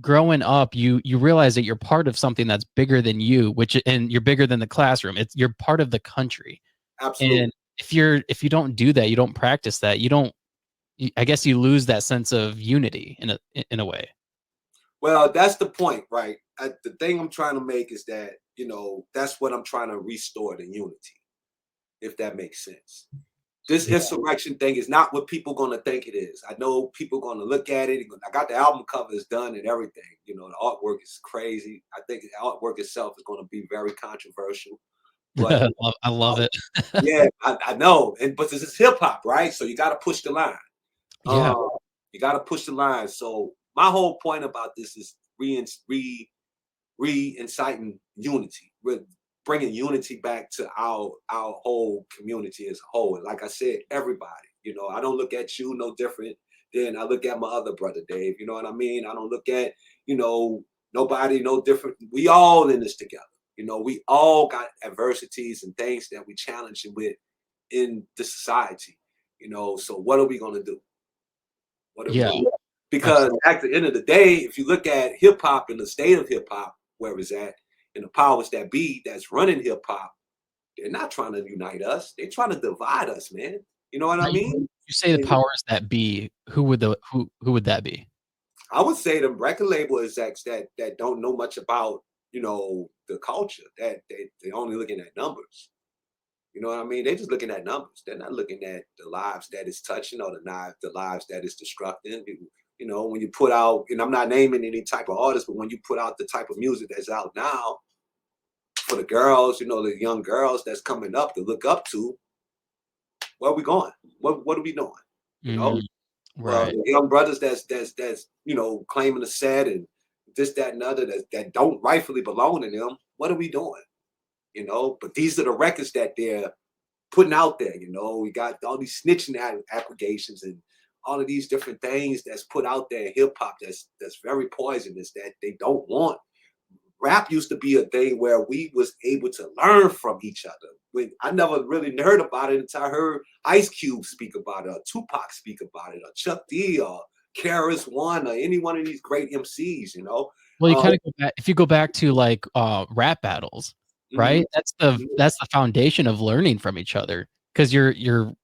growing up. You realize that you're part of something that's bigger than you, and you're bigger than the classroom. You're part of the country, and absolutely. if you don't do that, you don't practice that. You don't. I guess you lose that sense of unity in a way. Well, that's the point, right? The thing I'm trying to make is that that's what I'm trying to restore the unity, if that makes sense. This Yeah. insurrection thing is not what people going to think it is. I know people going to look at it. I got the album covers done and everything. You know, the artwork is crazy. I think the artwork itself is going to be very controversial. But I love it. yeah, I know. But this is hip hop, right? So you got to push the line. Yeah. Um, you got to push the line. So my whole point about this is re-inciting unity, with bringing unity back to our whole community as a whole. And like I said, everybody. You know, I don't look at you no different than I look at my other brother Dave. You know what I mean? I don't look at nobody no different. We all in this together. You know, we all got adversities and things that we challenge with in the society. You know, so what are we gonna do? What are we Yeah. gonna do? Because Absolutely. at the end of the day, if you look at hip hop and the state of hip hop, where it's at, and the powers that be that's running hip hop, they're not trying to unite us. They're trying to divide us, man. You know what I Now, mean? you say the And powers that be. Who would that be? I would say the record label execs that don't know much about the culture, that they only looking at numbers. You know what I mean? They're just looking at numbers. They're not looking at the lives that it's touching or the lives that it's destructing. You know, when you put out, and I'm not naming any type of artist, but when you put out the type of music that's out now for the girls, the young girls that's coming up to look up to, where are we going? What are we doing? You know, Mm, right. the young brothers that's claiming the set and this, that, and other that don't rightfully belong to them. What are we doing? But these are the records that they're putting out there. We got all these snitching applications and all of these different things that's put out there in hip hop that's very poisonous, that they don't want. Rap used to be a thing where we was able to learn from each other. When I never really heard about it until I heard Ice Cube speak about it, or Tupac speak about it, or Chuck D, or Karis One, or any one of these great MCs. Well, you Um, kind of go back if you go back to like rap battles, mhm, right? That's the foundation of learning from each other because you're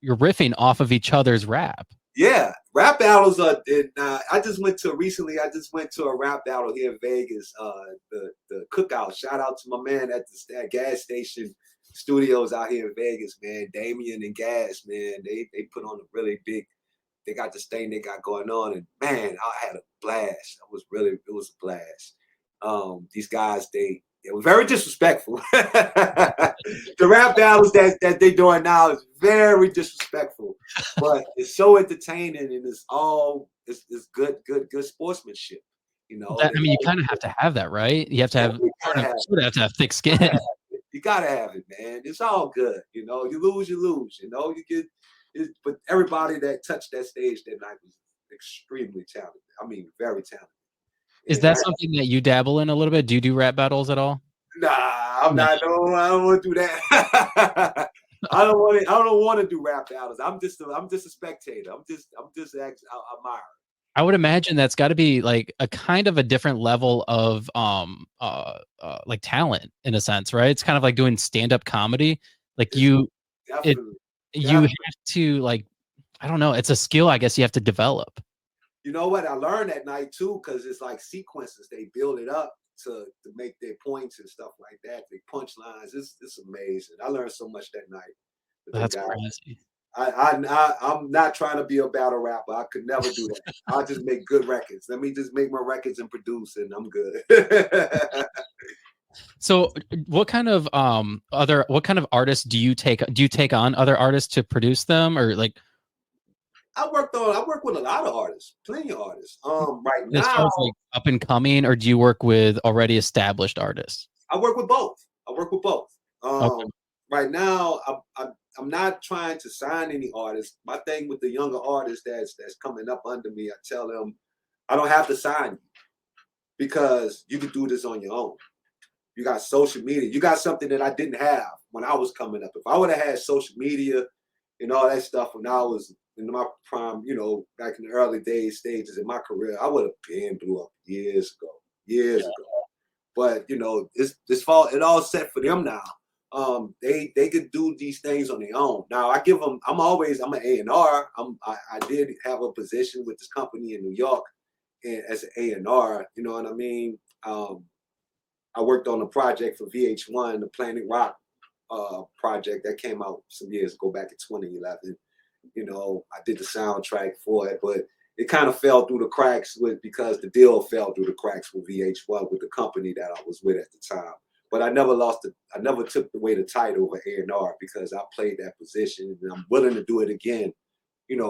riffing off of each other's rap. Yeah, rap battles are. I just went to recently. I just went to a rap battle here in Vegas. The cookout. Shout out to my man at that gas station studios out here in Vegas, man. Damien and Gas, man. They put on a really big. They got this thing they got going on, and man, I had a blast. It was a blast. These guys, they were very disrespectful. The rap battles that they doing now is very disrespectful, but it's so entertaining and it's good sportsmanship. That They I mean, you kind of have to have that, right? You have to have definitely sort gotta of have sort of have to have thick gotta skin. have it. You gotta have it, man. It's all good. You lose, you lose. You get but everybody that touched that stage that night was extremely talented. I mean, very talented. Is And that something that you dabble in a little bit? Do you do rap battles at all? nah, I'm No. not. No, I don't want to do that. I don't want to do rap battles. I'm just a spectator. I'm just actually admirer. I would imagine that's got to be like a kind of a different level of like talent in a sense, right? It's kind of like doing stand-up comedy. Like It's it definitely, you have definitely. to like I don't know, it's a skill I guess you have to develop. You know what? I learned that night too, because it's like sequences. They build it up to make their points and stuff like that. They punchlines. It's amazing. I learned so much that night with them That's guys. crazy. I'm not trying to be a battle rapper. I could never do that. I'll just make good records. Let me just make my records and produce, and I'm good. So what kind of artists do you take on other artists to produce them or like I work with a lot of artists, plenty of artists. Right as far now as like up and coming or do you work with already established artists? I work with both. I work with both. Okay. Right now, I'm not trying to sign any artists. My thing with the younger artists that's coming up under me, I tell them I don't have to sign you because you can do this on your own. You got social media. You got something that I didn't have when I was coming up. If I would have had social media and all that stuff when I was in my prime, back in the early stages in my career, I would have been blew up years ago, years ago. But it's fall. It all set for them now. They could do these things on their own. Now I give them. I'm an A&R. I did have a position with this company in New York, and as an A&R. You know what I mean. I worked on a project for VH1, the Planet Rock project that came out some years ago, back in 2011. I did the soundtrack for it, but it kind of fell through the cracks because the deal fell through the cracks with VH1 with the company that I was with at the time. But I never took away the title of A&R because I played that position and I'm willing to do it again,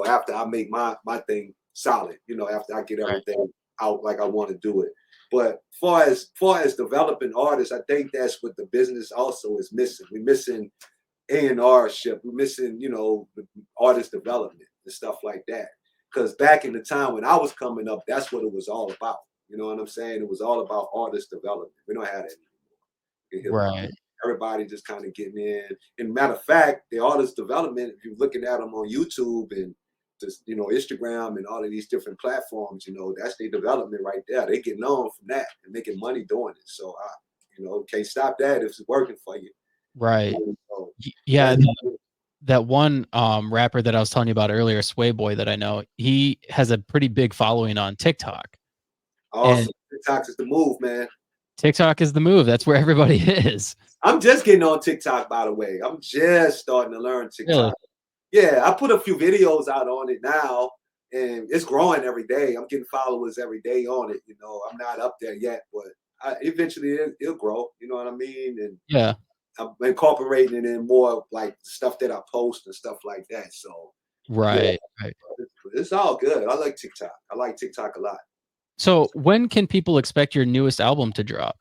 after I make my thing solid, after I get Right. everything out like I want to do it. But far as developing artists, I think that's what the business also is missing. We're missing A&R ship. We're missing, the artist development and stuff like that. Because back in the time when I was coming up, that's what it was all about. You know what I'm saying? It was all about artist development. We don't have that anymore in hip hop. Right. Everybody just kind of getting in. And matter of fact, the artist development, if you're looking at them on YouTube and just, Instagram and all of these different platforms, that's their development right there. They get known from that and making money doing it. So can't stop that if it's working for you. Right. So Yeah, that's that one rapper that I was telling you about earlier, Sway Boy that I know, he has a pretty big following on TikTok. And awesome. TikTok is the move, man. TikTok is the move. That's where everybody is. I'm just getting on TikTok, by the way. I'm just starting to learn Really? TikTok. Yeah, I put a few videos out on it now, and it's growing every day. I'm getting followers every day on it. I'm not up there yet, but eventually it'll grow. You know what I mean? And Yeah. I'm incorporating it in more like stuff that I post and stuff like that. So yeah, Right. Right. it's all good. I like TikTok. I like TikTok a lot. So when can people expect your newest album to drop?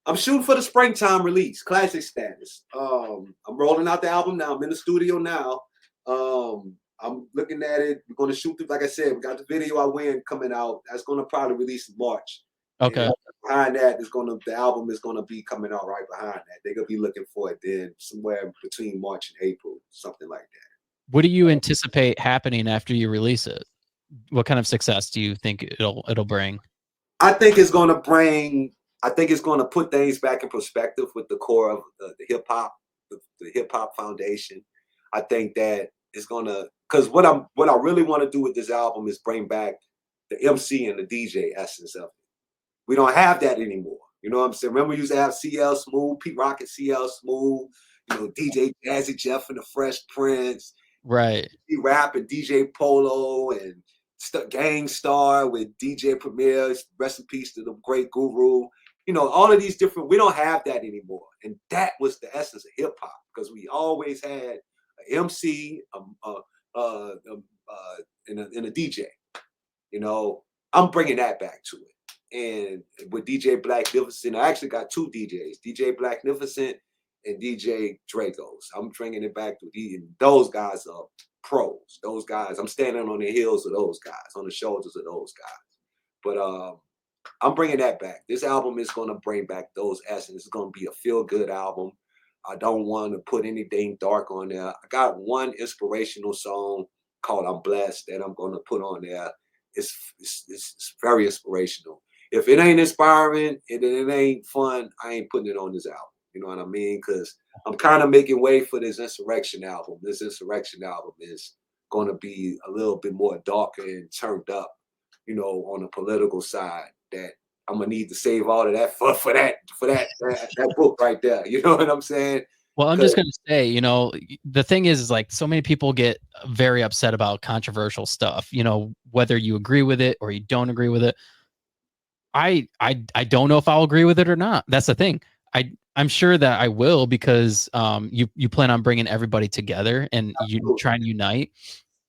I'm shooting for the springtime release, classic status. I'm rolling out the album now. I'm in the studio now. I'm looking at it. We're going to shoot, like I said, we got the video I win coming out. That's going to probably release in March. Okay. And behind that the album is going to be coming out right behind that. They're going to be looking for it then somewhere between March and April, something like that. What do you anticipate happening after you release it? What kind of success do you think it'll bring? I think it's going to bring. I think it's going to put things back in perspective with the core of the hip hop, the hip hop foundation. I think that it's going to, because what I really want to do with this album is bring back the MC and the DJ essence of it. We don't have that anymore. You know what I'm saying? Remember, we used to have CL Smooth, Pete Rock and CL Smooth, DJ Jazzy Jeff and the Fresh Prince, Right. Rap and DJ Polo and Gangstar with DJ Premier. Rest in peace to the great Guru. All of these different. We don't have that anymore, and that was the essence of hip hop because we always had an MC, and a DJ. I'm bringing that back to it. And with DJ Blacknificent, I actually got two DJs, DJ Blacknificent and DJ Dragos. I'm bringing it back to those guys are pros. Those guys, I'm standing on the heels of those guys, on the shoulders of those guys. But I'm bringing that back. This album is going to bring back those essence. It's going to be a feel good album. I don't want to put anything dark on there. I got one inspirational song called "I'm Blessed" that I'm going to put on there. It's very inspirational. If it ain't inspiring and it ain't fun, I ain't putting it on this album. You know what I mean? Because I'm kind of making way for this Insurrection album. This Insurrection album is going to be a little bit more darker and turned up, you know, on the political side. That I'm gonna need to save all of that for that book right there. You know what I'm saying? Well, I'm just gonna say, you know, the thing is like so many people get very upset about controversial stuff. You know, whether you agree with it or you don't agree with it. I don't know if I'll agree with it or not. That's the thing. I'm sure that I will because you plan on bringing everybody together and you try and unite.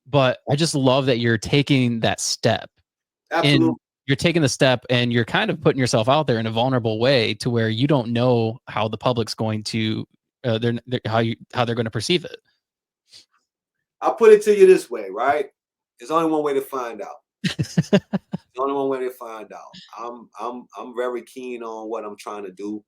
But I just love that you're taking that step. Absolutely. And you're taking the step and you're kind of putting yourself out there in a vulnerable way to where you don't know how the public's going to how they're going to perceive it. I'll put it to you this way, right? There's only one way to find out. There's only one way to find out. I'm very keen on what I'm trying to do.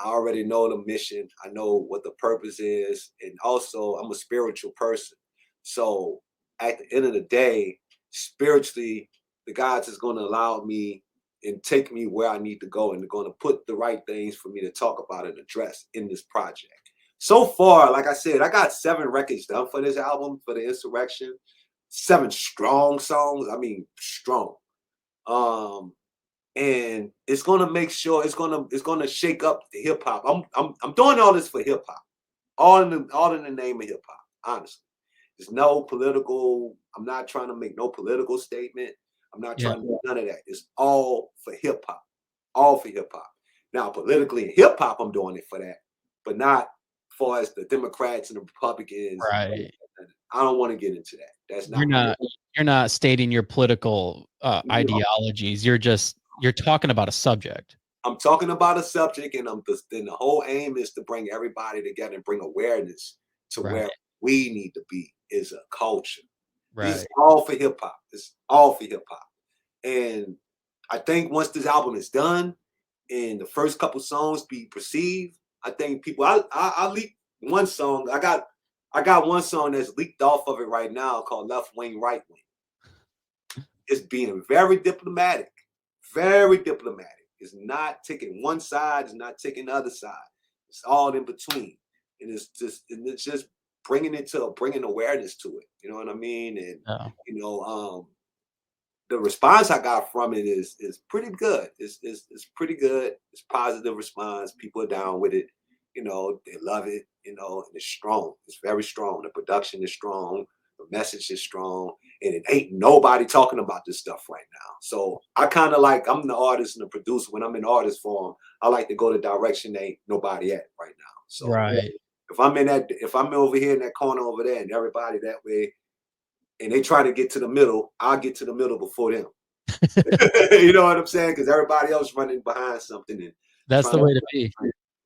I already know the mission. I know what the purpose is, and also I'm a spiritual person. So at the end of the day, spiritually, the gods is going to allow me and take me where I need to go, and they're going to put the right things for me to talk about and address in this project. So far, like I said, I got 7 records done for this album, for the Insurrection. 7 strong songs. I mean, strong. And it's gonna make sure it's gonna shake up the hip hop. I'm doing all this for hip hop, all in the name of hip hop. Honestly, there's no political. I'm not trying to make no political statement. I'm not trying to do none of that. It's all for hip hop, all for hip hop. Now, politically in hip hop, I'm doing it for that, but not far as the Democrats and the Republicans. Right. I don't want to get into that. That's not. You're not stating your political ideologies. You're talking about a subject. I'm talking about a subject, and then the whole aim is to bring everybody together and bring awareness to where we need to be is a culture. Right. It's all for hip hop. It's all for hip hop. And I think once this album is done and the first couple songs be perceived, I think people. I leaked one song. I got one song that's leaked off of it right now called Left Wing, Right Wing. It's being very diplomatic. Very diplomatic. It's not taking one side, it's not taking the other side. It's all in between. And it's just bringing awareness to it. You know what I mean? And you know, the response I got from it is pretty good. It's pretty good. It's positive response. People are down with it. You know, they love it. You know, and it's strong. It's very strong. The production is strong. The message is strong, and it ain't nobody talking about this stuff right now. So I kind of like, I'm the artist and the producer. When I'm in artist form, I like to go the direction ain't nobody at right now. So if I'm over here in that corner over there, and everybody that way, and they try to get to the middle, I'll get to the middle before them. You know what I'm saying? Because everybody else running behind something, and that's the way to be.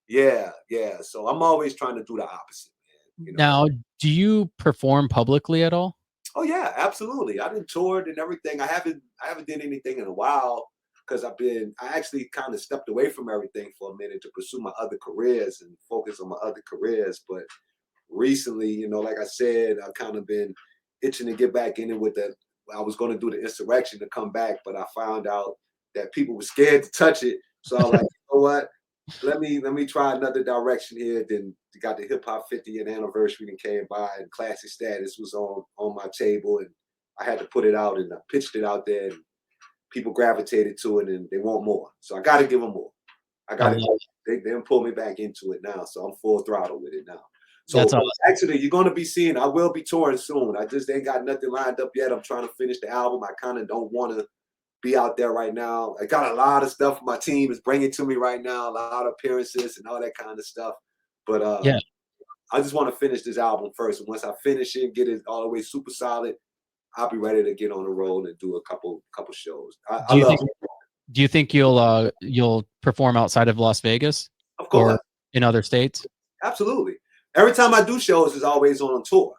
Yeah. So I'm always trying to do the opposite. You know? Now, do you perform publicly at all? Oh yeah, absolutely. I've been toured and everything. I haven't done anything in a while because I actually kind of stepped away from everything for a minute to pursue my other careers and focus on my other careers. But recently, you know, like I said, I've kind of been itching to get back in it with that. I was going to do the Insurrection to come back, but I found out that people were scared to touch it. So I was like, you know what? Let me try another direction here. Then you got the hip hop 50th anniversary and came by, and Classic Status was on my table, and I had to put it out, and I pitched it out there, and people gravitated to it, and they want more. So I got to give them more. I got to. They pull me back into it now, so I'm full throttle with it now. So that's awesome. Actually, you're gonna be seeing. I will be touring soon. I just ain't got nothing lined up yet. I'm trying to finish the album. I kind of don't want to be out there right now. I got a lot of stuff my team is bringing to me right now, a lot of appearances and all that kind of stuff. But I just want to finish this album first. And once I finish it, get it all the way super solid, I'll be ready to get on the road and do a couple shows. Do you think you'll perform outside of Las Vegas? Of course. Or in other states? Absolutely. Every time I do shows, it's always on tour.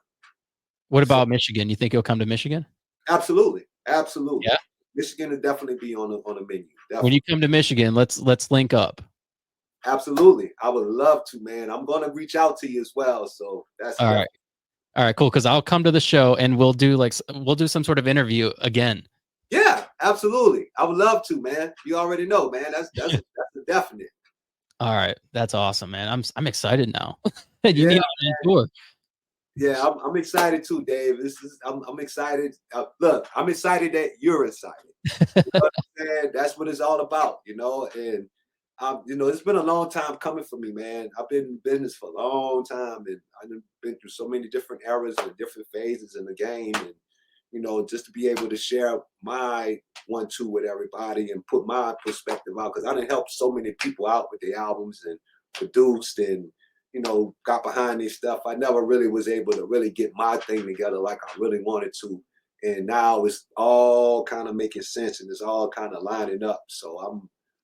What about Michigan? You think you'll come to Michigan? Absolutely. Absolutely. Yeah. Michigan will definitely be on the menu. When you come to Michigan, let's link up. Absolutely. I would love to, man. I'm going to reach out to you as well. So that's All right. All right, cool. Cause I'll come to the show and we'll do some sort of interview again. Yeah, absolutely. I would love to, man. You already know, man. That's a definite. All right. That's awesome, man. I'm excited now. You Yeah, need to tour. yeah. I'm excited too, Dave. I'm excited. Look, I'm excited that you're excited. You know what I'm saying? That's what it's all about, And it's been a long time coming for me, man. I've been in business for a long time, and I've been through so many different eras and different phases in the game, and just to be able to share my 1-2 with everybody and put my perspective out, because I done helped so many people out with their albums and produced and got behind this stuff. I never really was able to really get my thing together like I really wanted to. And now it's all kind of making sense and it's all kind of lining up. So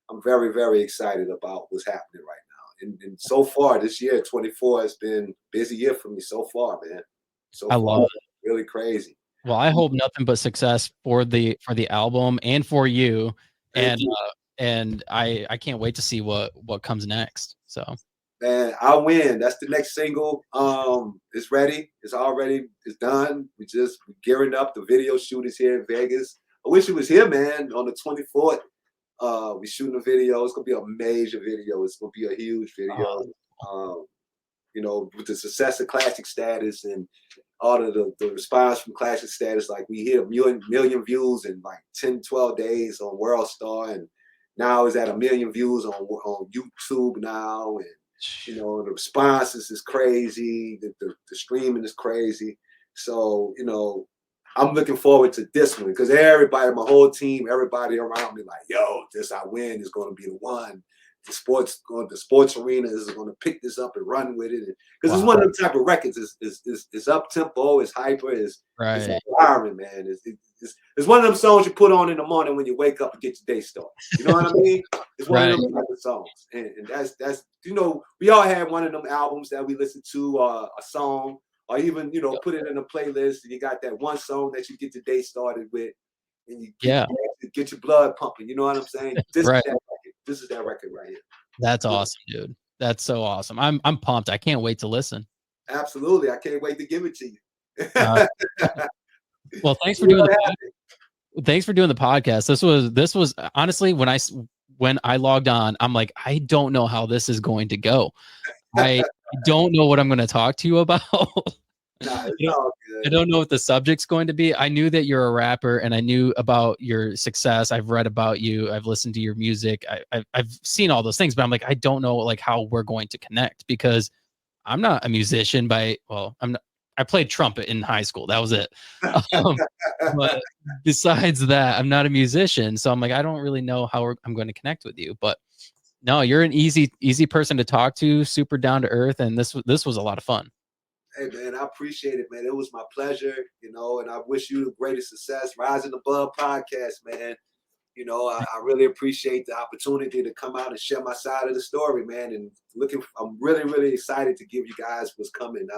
I'm very, very excited about what's happening right now. And so far this year, 24 has been a busy year for me so far, man. So I far, love it. really crazy. Well, I hope nothing but success for the album and for you. Thank And you. and I can't wait to see what comes next. So Man, I win. That's the next single. It's ready. It's done. We're gearing up. The video shoot is here in Vegas. I wish it was here, man, on the 24th. We're shooting a video. It's gonna be a major video. It's gonna be a huge video. Um, with the success of Classic Status and all of the response from Classic Status, like we hit a million views in like 10, 12 days on World Star, and now it's at 1 million views on YouTube now, and the responses is crazy, the streaming is crazy. So I'm looking forward to this one because everybody, my whole team, everybody around me, like, yo, this I win is going to be the one. The sports arena is going to pick this up and run with it because it's one of the type of records. It's up tempo, it's hyper, it's empowering, man. It's one of them songs you put on in the morning when you wake up and get your day started. You know what I mean? It's one of them type of songs, and that's we all had one of them albums that we listen to, a song, or even put it in a playlist, and you got that one song that you get your day started with, and you get your blood pumping. You know what I'm saying? This is that record right here. That's awesome, dude. That's so awesome. I'm pumped. I can't wait to listen. Absolutely. I can't wait to give it to you. Well, thanks for doing the podcast. This was honestly, when I logged on, I'm like, I don't know how this is going to go. I don't know what I'm going to talk to you about. Nah, it's all good. I don't know what the subject's going to be. I knew that you're a rapper and I knew about your success. I've read about you. I've listened to your music. I've seen all those things, but I'm like, I don't know like how we're going to connect because I'm not a musician I'm not. I played trumpet in high school. That was it. But besides that, I'm not a musician. So I'm like, I don't really know how I'm going to connect with you. But no, you're an easy person to talk to, super down to earth. And this was a lot of fun. Hey, man, I appreciate it, man. It was my pleasure, and I wish you the greatest success. Rising Above podcast, man. I really appreciate the opportunity to come out and share my side of the story, man. And I'm really, really excited to give you guys what's coming.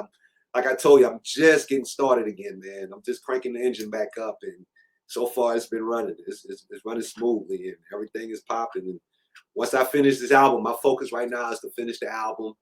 Like I told you, I'm just getting started again, man. I'm just cranking the engine back up, and so far it's been running. It's running smoothly, and everything is popping. And once I finish this album, my focus right now is to finish the album.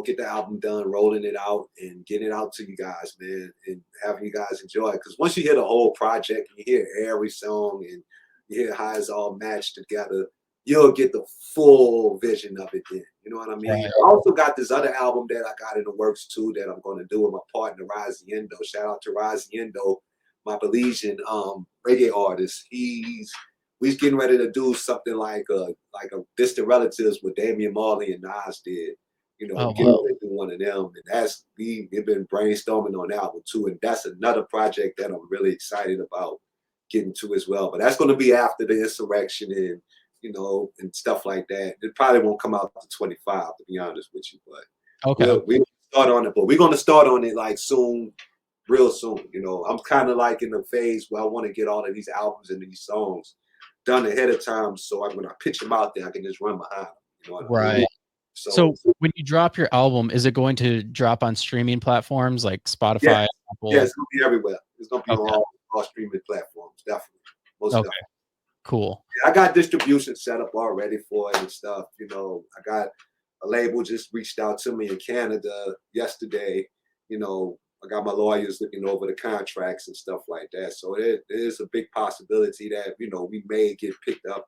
Get the album done, rolling it out, and getting it out to you guys, man, and having you guys enjoy it. Because once you hear the whole project, and you hear every song, and you hear how it's all matched together, you'll get the full vision of it then. You know what I mean? Right. I also got this other album that I got in the works too that I'm going to do with my partner, Raziendo. Shout out to Raziendo, my Belizean reggae artist. We're getting ready to do something like a Distant Relatives with Damian Marley and Nas did. Getting ready to do one of them. And we've been brainstorming on that one too. And that's another project that I'm really excited about getting to as well. But that's going to be after the insurrection and and stuff like that. It probably won't come out to 25, to be honest with you. But we'll start on it. But we're going to start on it like soon, real soon. I'm kind of like in the phase where I want to get all of these albums and these songs done ahead of time. So when I pitch them out there, I can just run behind them. Right. I mean? So when you drop your album, is it going to drop on streaming platforms like Spotify? Apple? Yeah, it's going to be everywhere. It's going to be on all streaming platforms, definitely. Most definitely. Cool. I got distribution set up already for it and stuff. You know, I got a label just reached out to me in Canada yesterday. You know, I got my lawyers looking over the contracts and stuff like that. So there is a big possibility that, you know, we may get picked up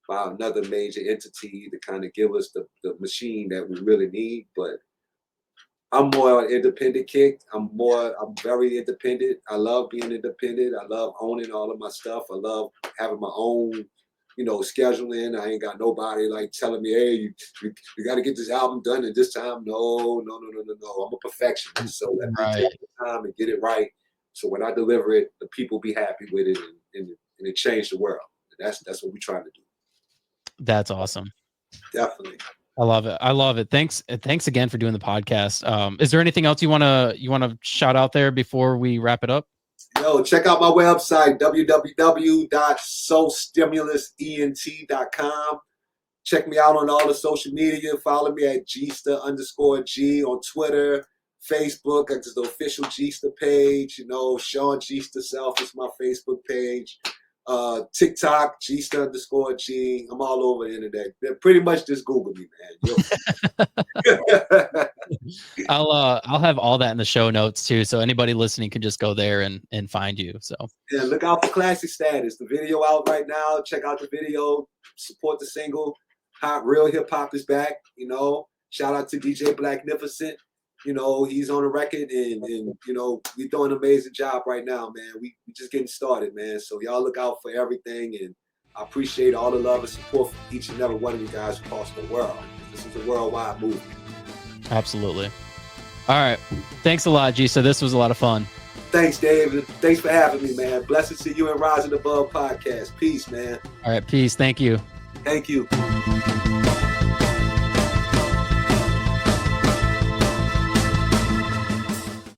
by another major entity to kind of give us the machine that we really need. But I'm more an independent kick. I'm very independent. I love being independent. I love owning all of my stuff. I love having my own, you know, scheduling. I ain't got nobody like telling me, hey, you got to get this album done at this time. No. I'm a perfectionist. So let me take the time and get it right. So when I deliver it, the people be happy with it and it changed the world. And that's what we're trying to do. That's awesome. Definitely. I love it. Thanks again for doing the podcast. Is there anything else you wanna shout out there before we wrap it up? Yo, check out my website, www.soulstimulusent.com. Check me out on all the social media. Follow me at Gista_G on Twitter, Facebook. I just the official Gista page. You know, Sean Gista Self is my Facebook page. TikTok, Gista_G. I'm all over the internet. They're pretty much just Google me, man. I'll have all that in the show notes too, so anybody listening can just go there and find you. So yeah, look out for Classic Status. The video out right now. Check out the video. Support the single. Real hip hop is back. You know, shout out to DJ Blacknificent. You know, he's on the record and you know, we're doing an amazing job right now, man. We just getting started, man. So y'all look out for everything, and I appreciate all the love and support from each and every one of you guys across the world. This is a worldwide movement. Absolutely. All right. Thanks a lot, G. So this was a lot of fun. Thanks, David. Thanks for having me, man. Blessings to you and Rising Above podcast. Peace, man. All right. Peace. Thank you. Thank you.